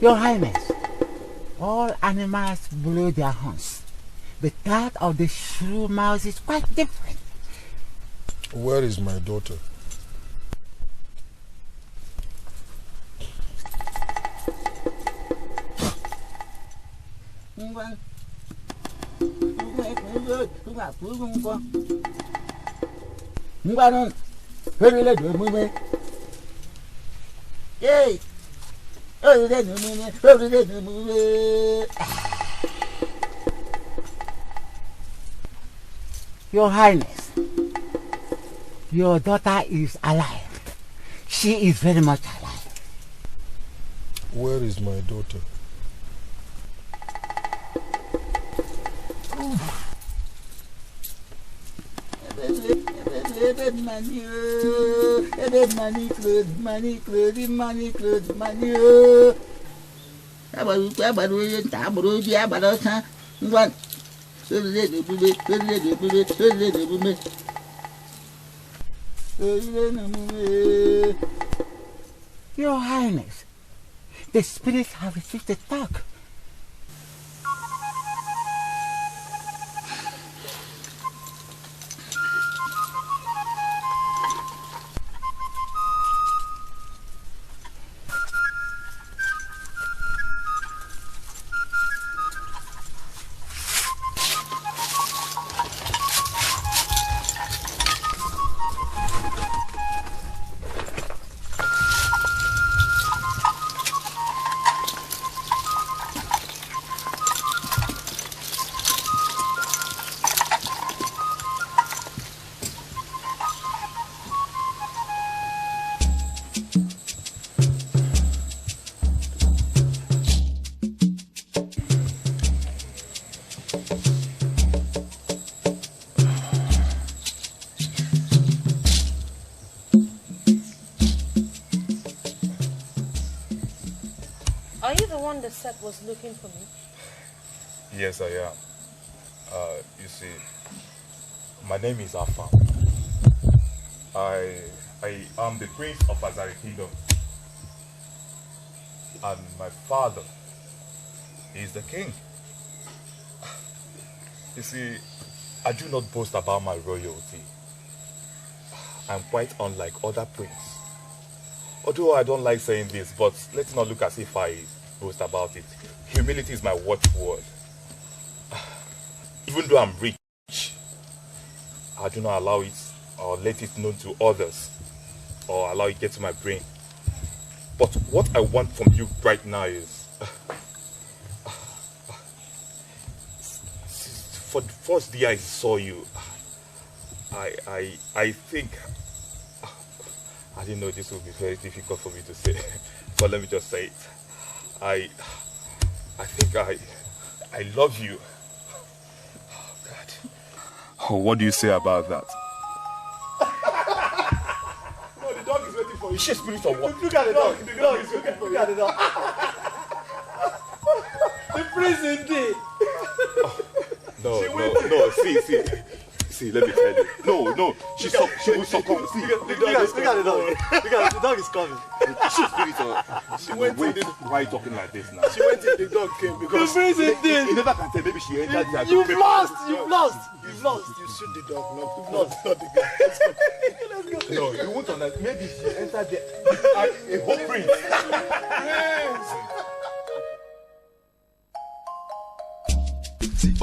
Your Highness, all animals blow their horns, but that of the shrew mouse is quite different. Where is my daughter? Yay! Your Highness, your daughter is alive. She is very much alive. Where is my daughter? Your Highness, the spirits have received a talk. The set was looking for me. Yes, I am. You see, my name is Afam. I am the prince of Azari Kingdom. And my father is the king. You see, I do not boast about my royalty. I'm quite unlike other princes. Although I don't like saying this, but let's not look as if I boast about it. Humility is my watchword. Even though I'm rich, I do not allow it or let it known to others or allow it get to my brain. But what I want from you right now is for the first day I saw you, I think I didn't know this would be very difficult for me to say, but let me just say it. I think I love you. Oh God. Oh, what do you say about that? No, the dog is waiting for you. Is she a spirit or what? Look at the dog. The dog is waiting for you. Look at the dog. The prince indeed. No, see, let me tell you. No, she will succumb. See, look at the dog. Look at the dog is coming. She's spirit or wait, why are you talking like this now? She went in, the dog came because the prince indeed. You never can tell, maybe she entered there. You've lost. You shoot the dog, not the guy. Let's go. No, you won't understand. Maybe she entered there. A whole prince.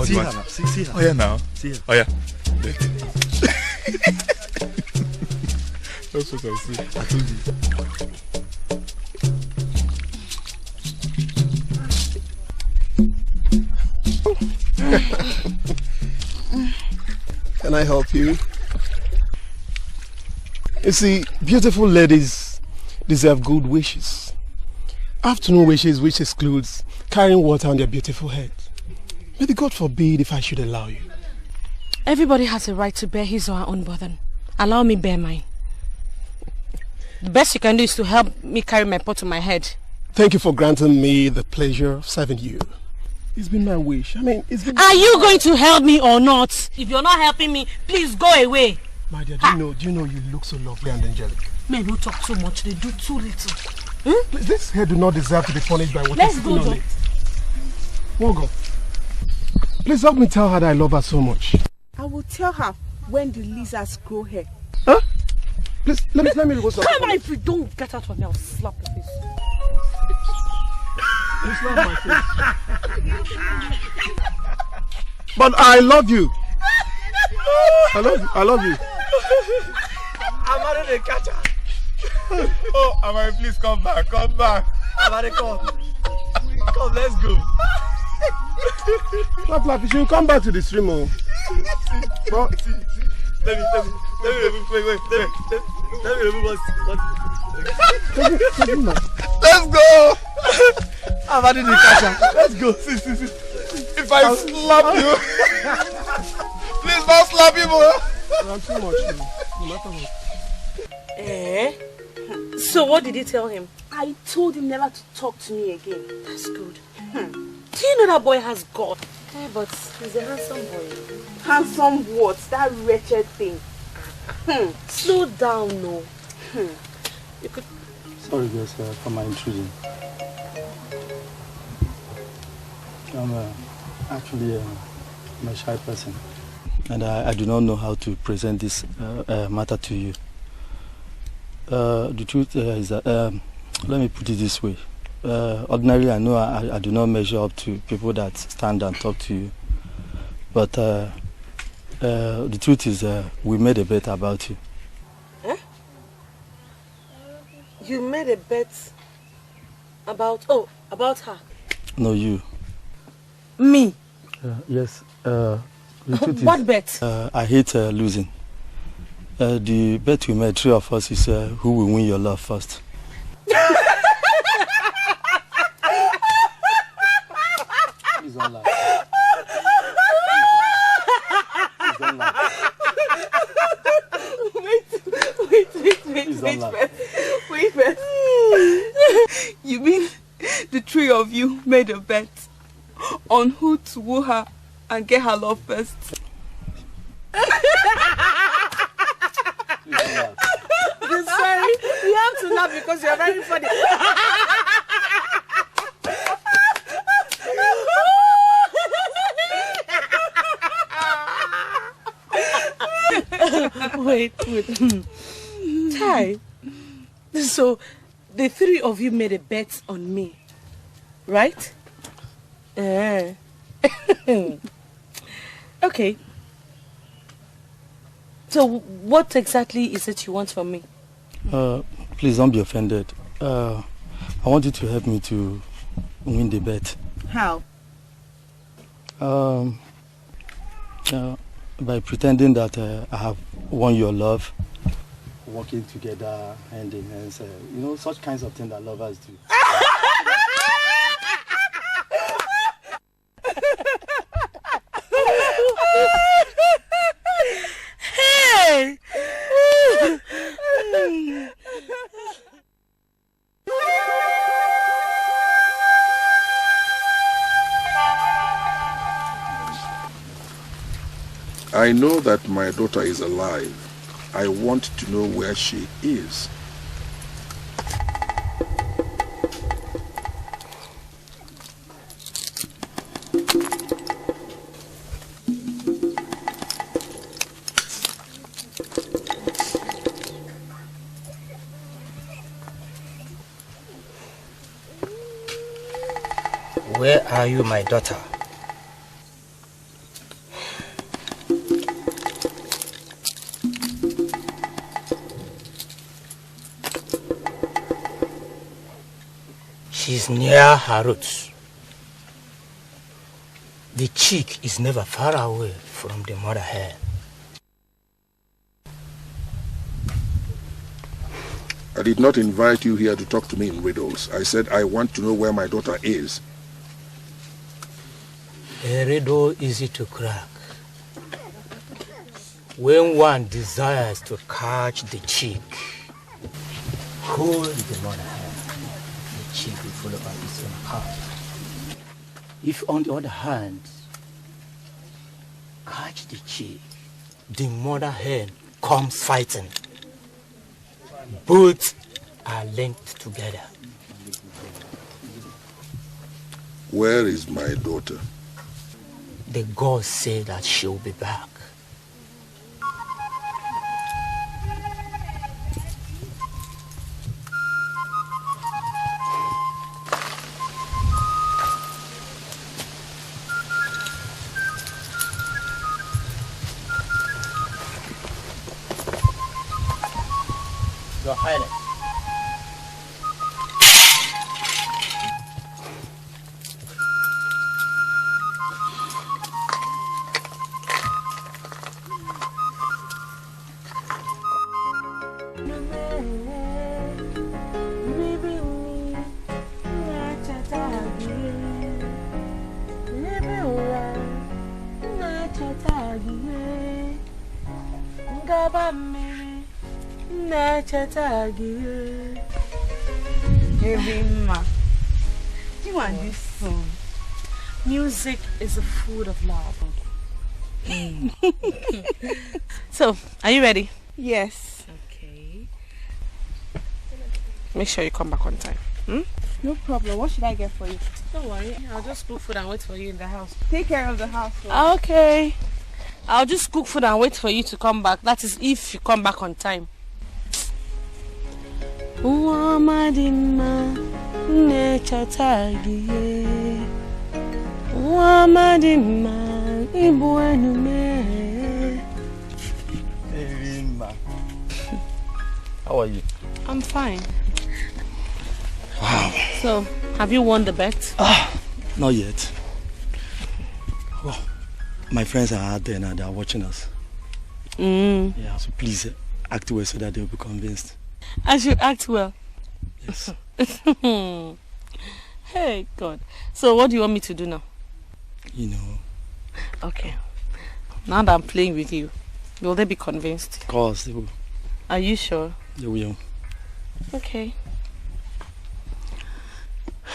See her now. See her. Oh yeah, now. See her. Oh yeah. That's what I see. I told you. Can I help you? You see, beautiful ladies deserve good wishes. Afternoon wishes, which excludes carrying water on their beautiful heads. May the God forbid if I should allow you. Everybody has a right to bear his or her own burden. Allow me bear mine. The best you can do is to help me carry my pot on my head. Thank you for granting me the pleasure of serving you. It's been my wish. It's been... Are you going to help me or not? If you're not helping me, please go away. My dear, do you know you look so lovely and angelic? Men who talk too much, they do too little. Please, this hair do not deserve to be punished by what Let's is go, on it. We'll go. Please help me tell her that I love her so much. I will tell her when the lizards grow hair. Huh? Please, let me go somewhere. Come on, if you don't get out of me, I'll slap your face. You slap my face. But I love you. I love you. I'm out of the catcher. Oh, Amari, please come back. Amari, come, let's go. Flap, you should come back to the stream. Oh. Let me remove what. Let's go. I'm out of the catcher. Let's go. See. If I slap you, please don't slap him. I'm too much. No matter what. So what did you tell him? I told him never to talk to me again. That's good. Do you know that boy has God? Yeah, but he's a handsome boy. Handsome what? That wretched thing. Slow down, no. You could... Sorry, girls, for my intrusion. I'm actually a shy person, and I do not know how to present this matter to you. The truth is that, let me put it this way. Ordinarily, I know I do not measure up to people that stand and talk to you. But the truth is, we made a bet about you. Huh? You made a bet about her? No, you. Me? Yes. The truth what is, bet? I hate losing. The bet we made, three of us, is who will win your love first. Please don't laugh. Please don't laugh. Wait first. You mean the three of you made a bet on who to woo her and get her love first? Sorry, you have to laugh because you're very funny. wait. Chai. So, the three of you made a bet on me, right? Okay. So, what exactly is it you want from me? Please don't be offended. I want you to help me to win the bet. How? By pretending that I have won your love, working together hand in hand, such kinds of things that lovers do. Hey! I know that my daughter is alive. I want to know where she is. Where are you, my daughter? She's near her roots. The cheek is never far away from the mother hen. I did not invite you here to talk to me in riddles. I said I want to know where my daughter is. A riddle easy to crack. When one desires to catch the cheek, hold the mother hen. The cheek will follow up its own path. If on the other hand, catch the cheek, the mother hen comes fighting. Both are linked together. Where is my daughter? The gods say that she'll be back. Your Highness. Erima, you want this song? Music is the food of love. So, are you ready? Yes. Okay. Make sure you come back on time. No problem. What should I get for you? Don't worry. I'll just cook food and wait for you in the house. Take care of the house. Okay. I'll just cook food and wait for you to come back. That is if you come back on time. Wamadima nechatagie Wamadima ibuenume. How are you? I'm fine. Wow. So, have you won the bet? Not yet. Well, my friends are out there now, they are watching us. Yeah, so please act well so that they'll be convinced. I should act well. Yes. Hey, God. So what do you want me to do now? You know. Okay. Now that I'm playing with you, will they be convinced? Of course, they will. Are you sure? They will. Okay.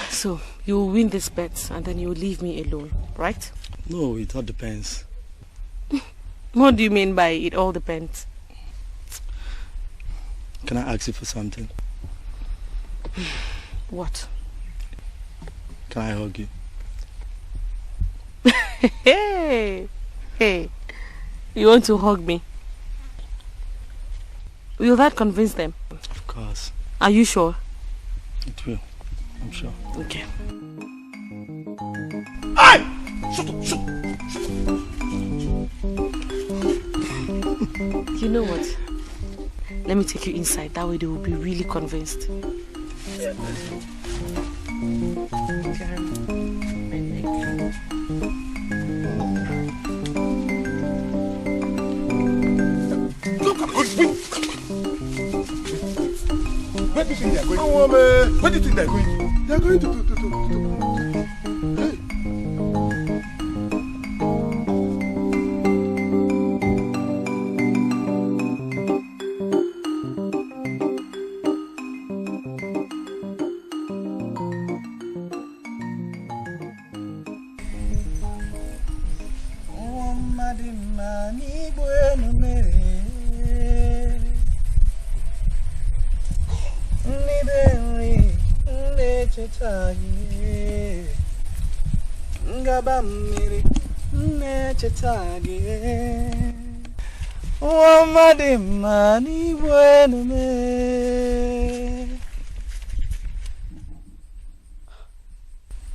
So, you will win this bet and then you will leave me alone, right? No, it all depends. What do you mean by it all depends? Can I ask you for something? What? Can I hug you? Hey! You want to hug me? Will that convince them? Of course. Are you sure? It will. I'm sure. Okay. Hey! Shut up, shut up. You know what? Let me take you inside. That way they will be really convinced. Where do you think they are going? Where do you think they are going? They are going to. Hey.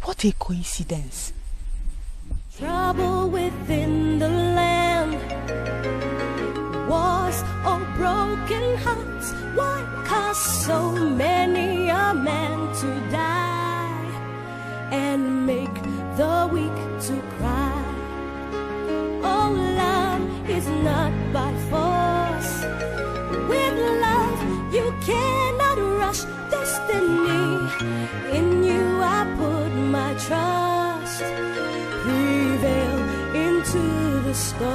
What a coincidence. Trouble within the land, wars or broken hearts. Why cause so many a man to die and make the weak to cry? Oh, love is not by force. With love you cannot rush destiny. In you I put my trust. Prevail into the storm.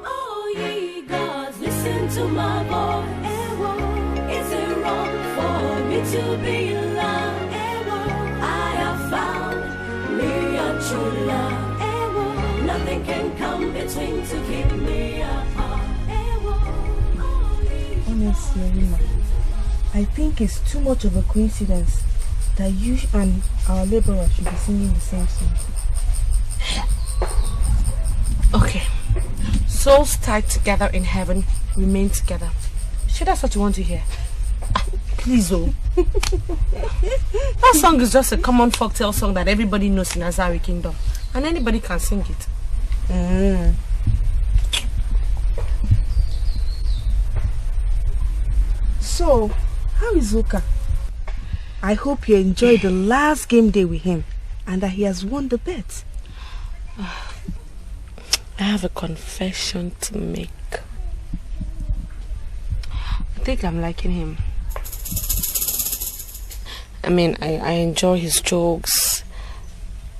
Oh, ye gods, listen to my voice. Is it wrong for me to be loved? I have found me a true love. Nothing can come between to keep me apart. Honestly, Rima, I think it's too much of a coincidence that you and our laborer should be singing the same song. Okay. Souls tied together in heaven remain together. Sure, that's what you want to hear? Please, oh. That song is just a common folktale song that everybody knows in Azari Kingdom. And anybody can sing it. So, how is Oka? I hope you enjoyed the last game day with him and that he has won the bet. I have a confession to make. I think I'm liking him. I mean, I enjoy his jokes.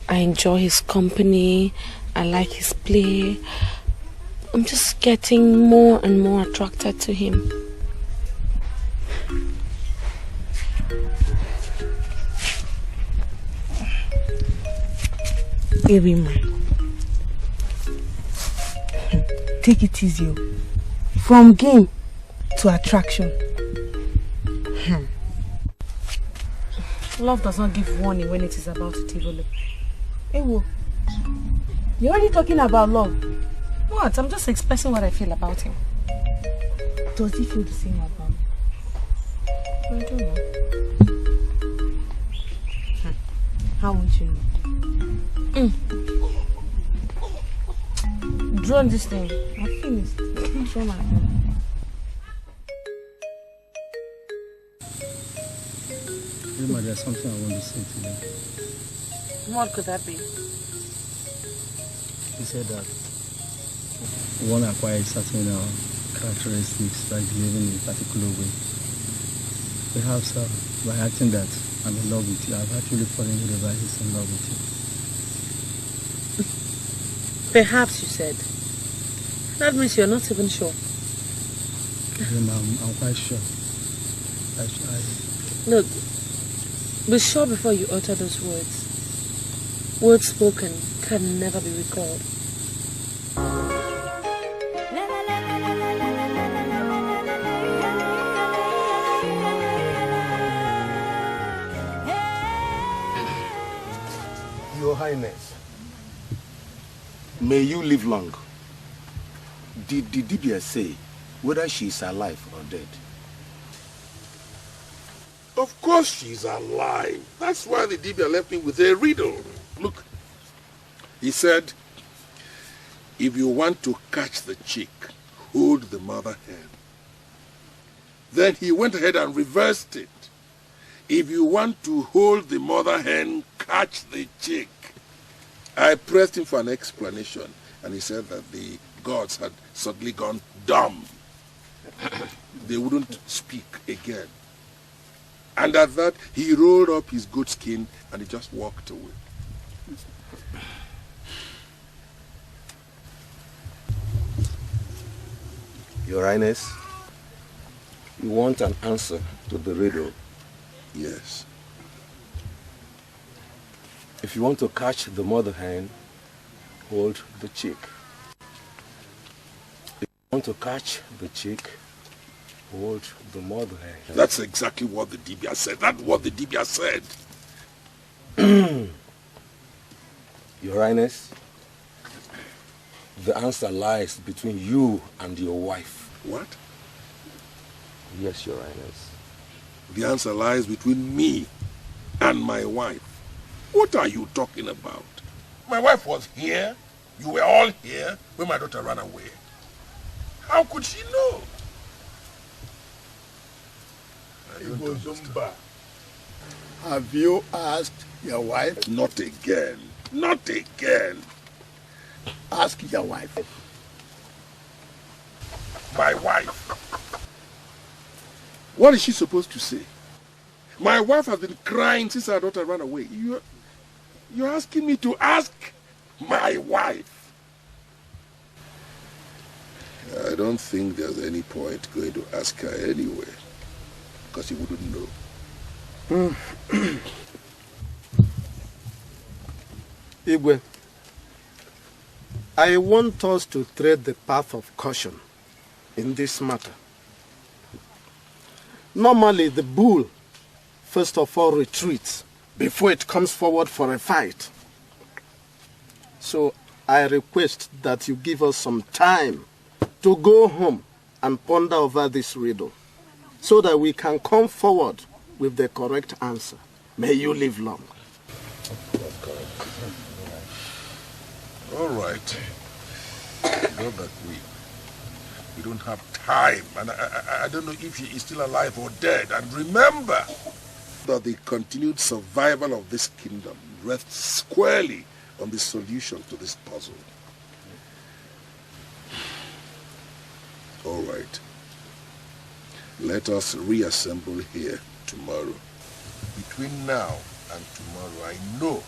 I enjoy his company. I like his play. I'm just getting more and more attracted to him. Erima, take it easy. From game to attraction. Love does not give warning when it is about to develop. Ewo, you're already talking about love. What? I'm just expressing what I feel about him. Does he feel the same about me? I don't know. How won't you know? Draw this thing. I finished. Show my Rima, there's something I want to say to you. What could that be? He said that one acquires certain characteristics by behaving in a particular way. Perhaps by acting that I'm in love with you, I've actually fallen in love with in love with you. Perhaps you said. That means you're not even sure. I'm quite sure. Look, be sure before you utter those words. Words spoken can never be recalled. Your Highness, may you live long. Did the DBS say whether she's alive or dead. Of course she's alive. That's why the Dibia left me with a riddle. Look, he said, if you want to catch the chick, hold the mother hen. Then he went ahead and reversed it. If you want to hold the mother hen, catch the chick. I pressed him for an explanation, and he said that the gods had suddenly gone dumb. They wouldn't speak again. And at that, he rolled up his goat skin and he just walked away. Your Highness, you want an answer to the riddle? Yes. If you want to catch the mother hen, hold the chick. If you want to catch the chick, hold the mother hen. That's exactly what the Dibia said. That's what the Dibia said. Your Highness, the answer lies between you and your wife. What? Yes, Your Highness. The answer lies between me and my wife. What are you talking about? My wife was here. You were all here when my daughter ran away. How could she know? Egesimba, have you asked your wife? Not again. Not again. Ask your wife. My wife. What is she supposed to say? My wife has been crying since her daughter ran away. You're asking me to ask my wife? I don't think there's any point going to ask her anyway, because you wouldn't know. Igwe, I want us to tread the path of caution in this matter. Normally, the bull first of all retreats before it comes forward for a fight. So I request that you give us some time to go home and ponder over this riddle so that we can come forward with the correct answer. May you live long. All right. Not that we don't have time, and I don't know if she is still alive or dead. And remember that the continued survival of this kingdom rests squarely on the solution to this puzzle. All right. Let us reassemble here tomorrow. Between now and tomorrow, I know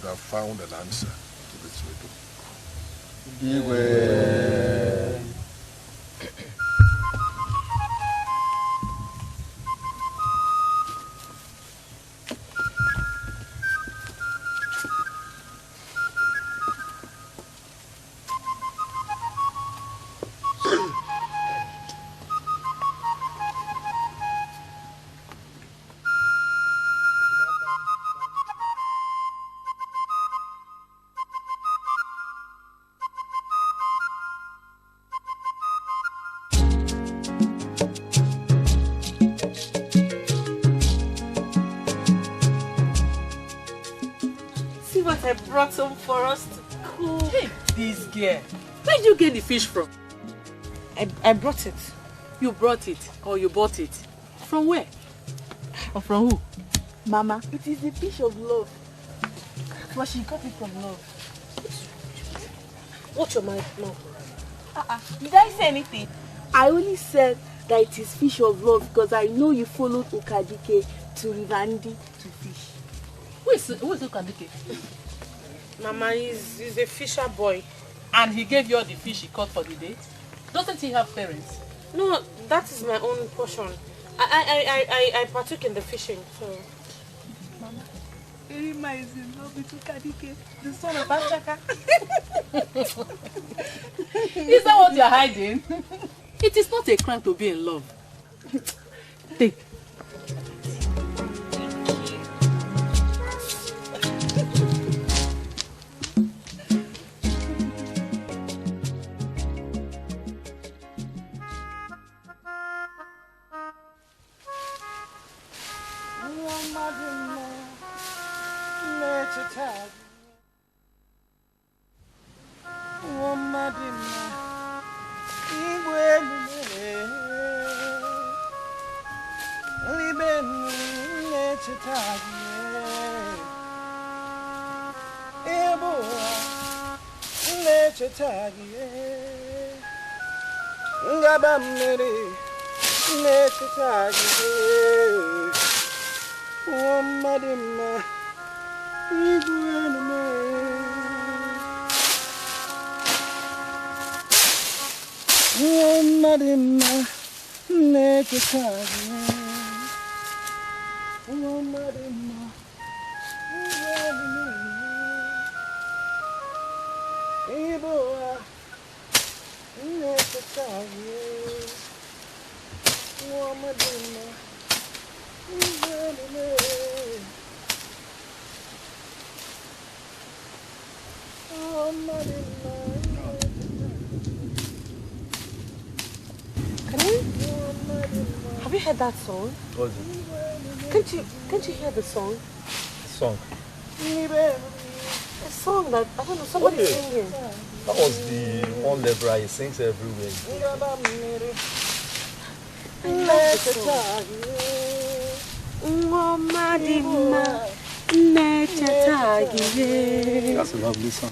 you have found an answer to this riddle. I brought some for us to cook. Hey, this girl. Where did you get the fish from? I brought it. You brought it or you bought it? From where? Or from who? Mama, it is the fish of love. But she got it from love. What's your mind now? Did I say anything? I only said that it is fish of love because I know you followed Okereke to Rivandi to fish. Who is Okereke? Mama, he's a fisher boy. And he gave you all the fish he caught for the day? Doesn't he have parents? No, that is my own portion. I partook in the fishing, so... Mama, Erima is in love with Okereke, the son of Ashaka. Is that what you're hiding? It is not a crime to be in love. Take. Have you heard that song? What's it? Can't you hear the song? Song. A song that, I don't know, somebody's singing. That was the one Lebra, he sings everywhere. That's a lovely song.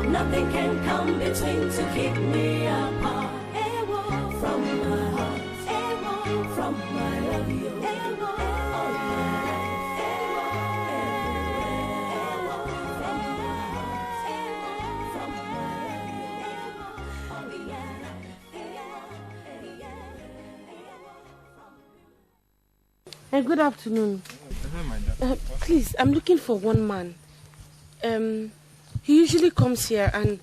Nothing can come between to keep me apart. From my heart, from my love you. All my life, everywhere. From my heart, from my love you. Good afternoon. Please, I'm looking for one man. He usually comes here and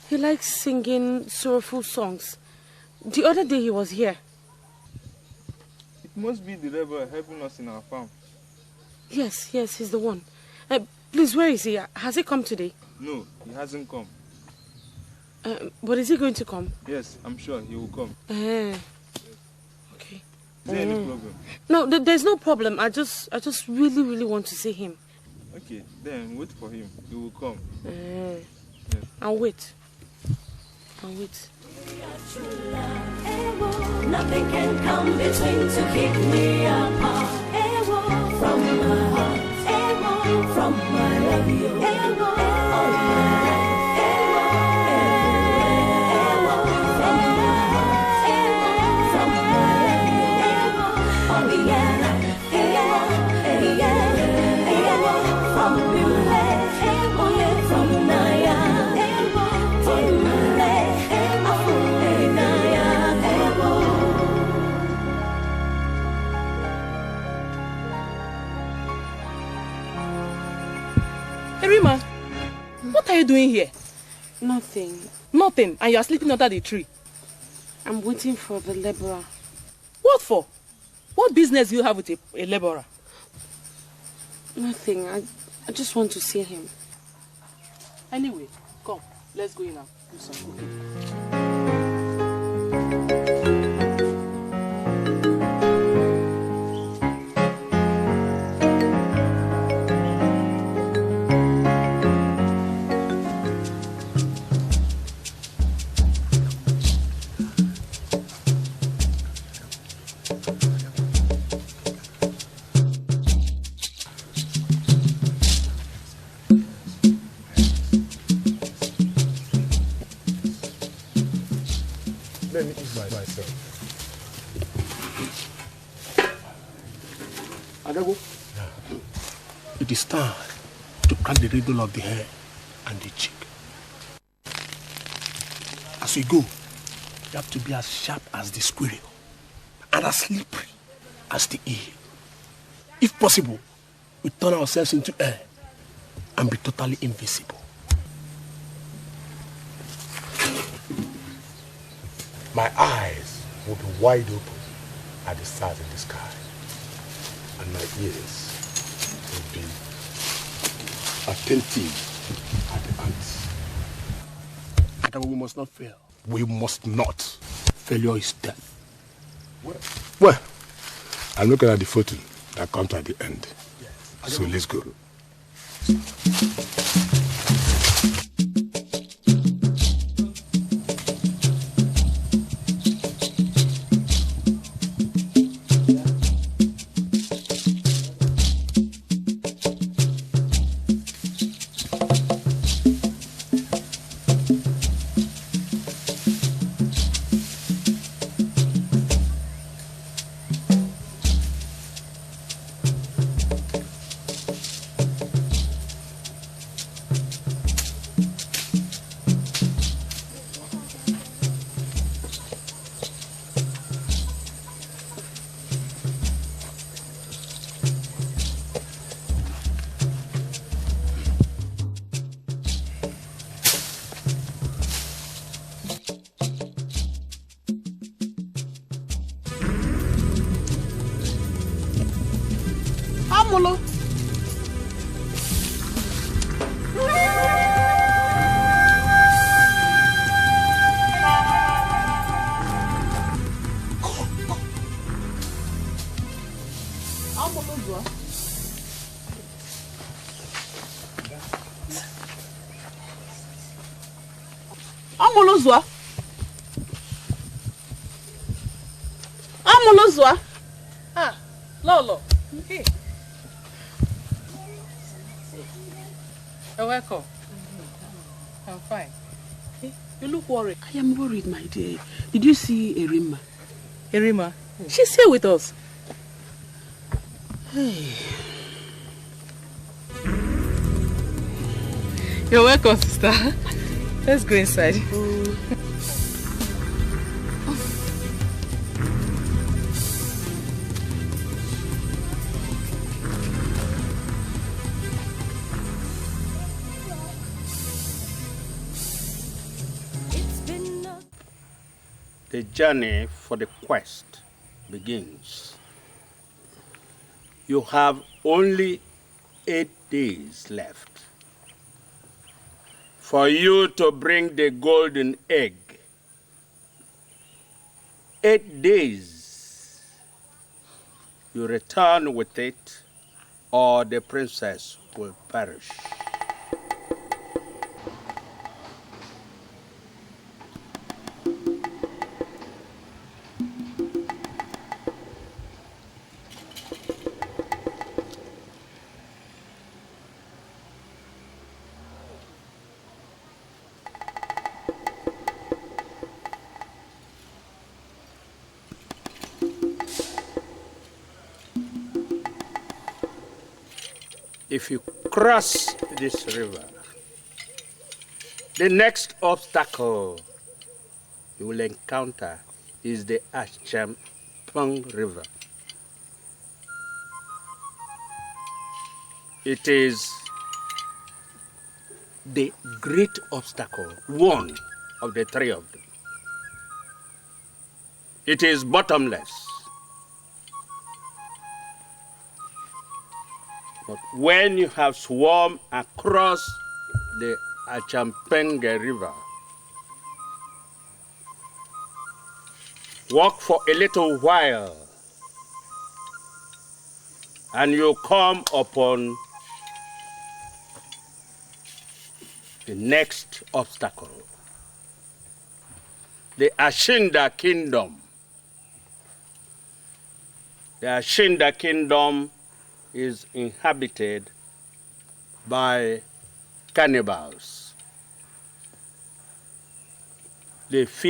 he likes singing sorrowful songs. The other day he was here. It must be the rebel helping us in our farm. Yes, he's the one. Please, where is he? Has he come today? No, he hasn't come. But is he going to come? Yes, I'm sure he will come. Okay. Is there any problem? No, there's no problem. I just really want to see him. Okay, then wait for him. He will come. Yes. I'll wait. Nothing can come between to keep me apart. From my heart, from my love you. All my life, everywhere. From my heart, from my love you. Erima, what are you doing here? Nothing. Nothing, and you are sleeping under the tree. I'm waiting for the laborer. What for? What business do you have with a laborer? Nothing. I just want to see him. Anyway, come, let's go in and do some cooking. Let me ease myself. Anago, it is time to crack the riddle of the hair and the cheek. As we go, you have to be as sharp as the squirrel and as slippery as the eel. If possible, we turn ourselves into air and be totally invisible. My eyes will be wide open at the stars in the sky, and my ears will be attentive at the ants. And we must not fail. We must not. Failure is death. Well, I'm looking at the photo that comes at the end. Yes. So let's go. Amolo. Amolozwa. Amolozwa. Ah, Lolo. Hey. You're welcome. I'm fine. Hey, you look worried. I am worried, my dear. Did you see Erima? Erima? She's here with us. Hey. You're welcome, sister. Let's go inside. The journey for the quest begins. You have only 8 days left for you to bring the golden egg. 8 days. You return with it, or the princess will perish. If you cross this river, the next obstacle you will encounter is the Achampong River. It is the great obstacle, one of the three of them. It is bottomless. But when you have swum across the Achampenge River, walk for a little while, and you come upon the next obstacle, the Ashinda Kingdom. The Ashinda Kingdom is inhabited by cannibals. They feed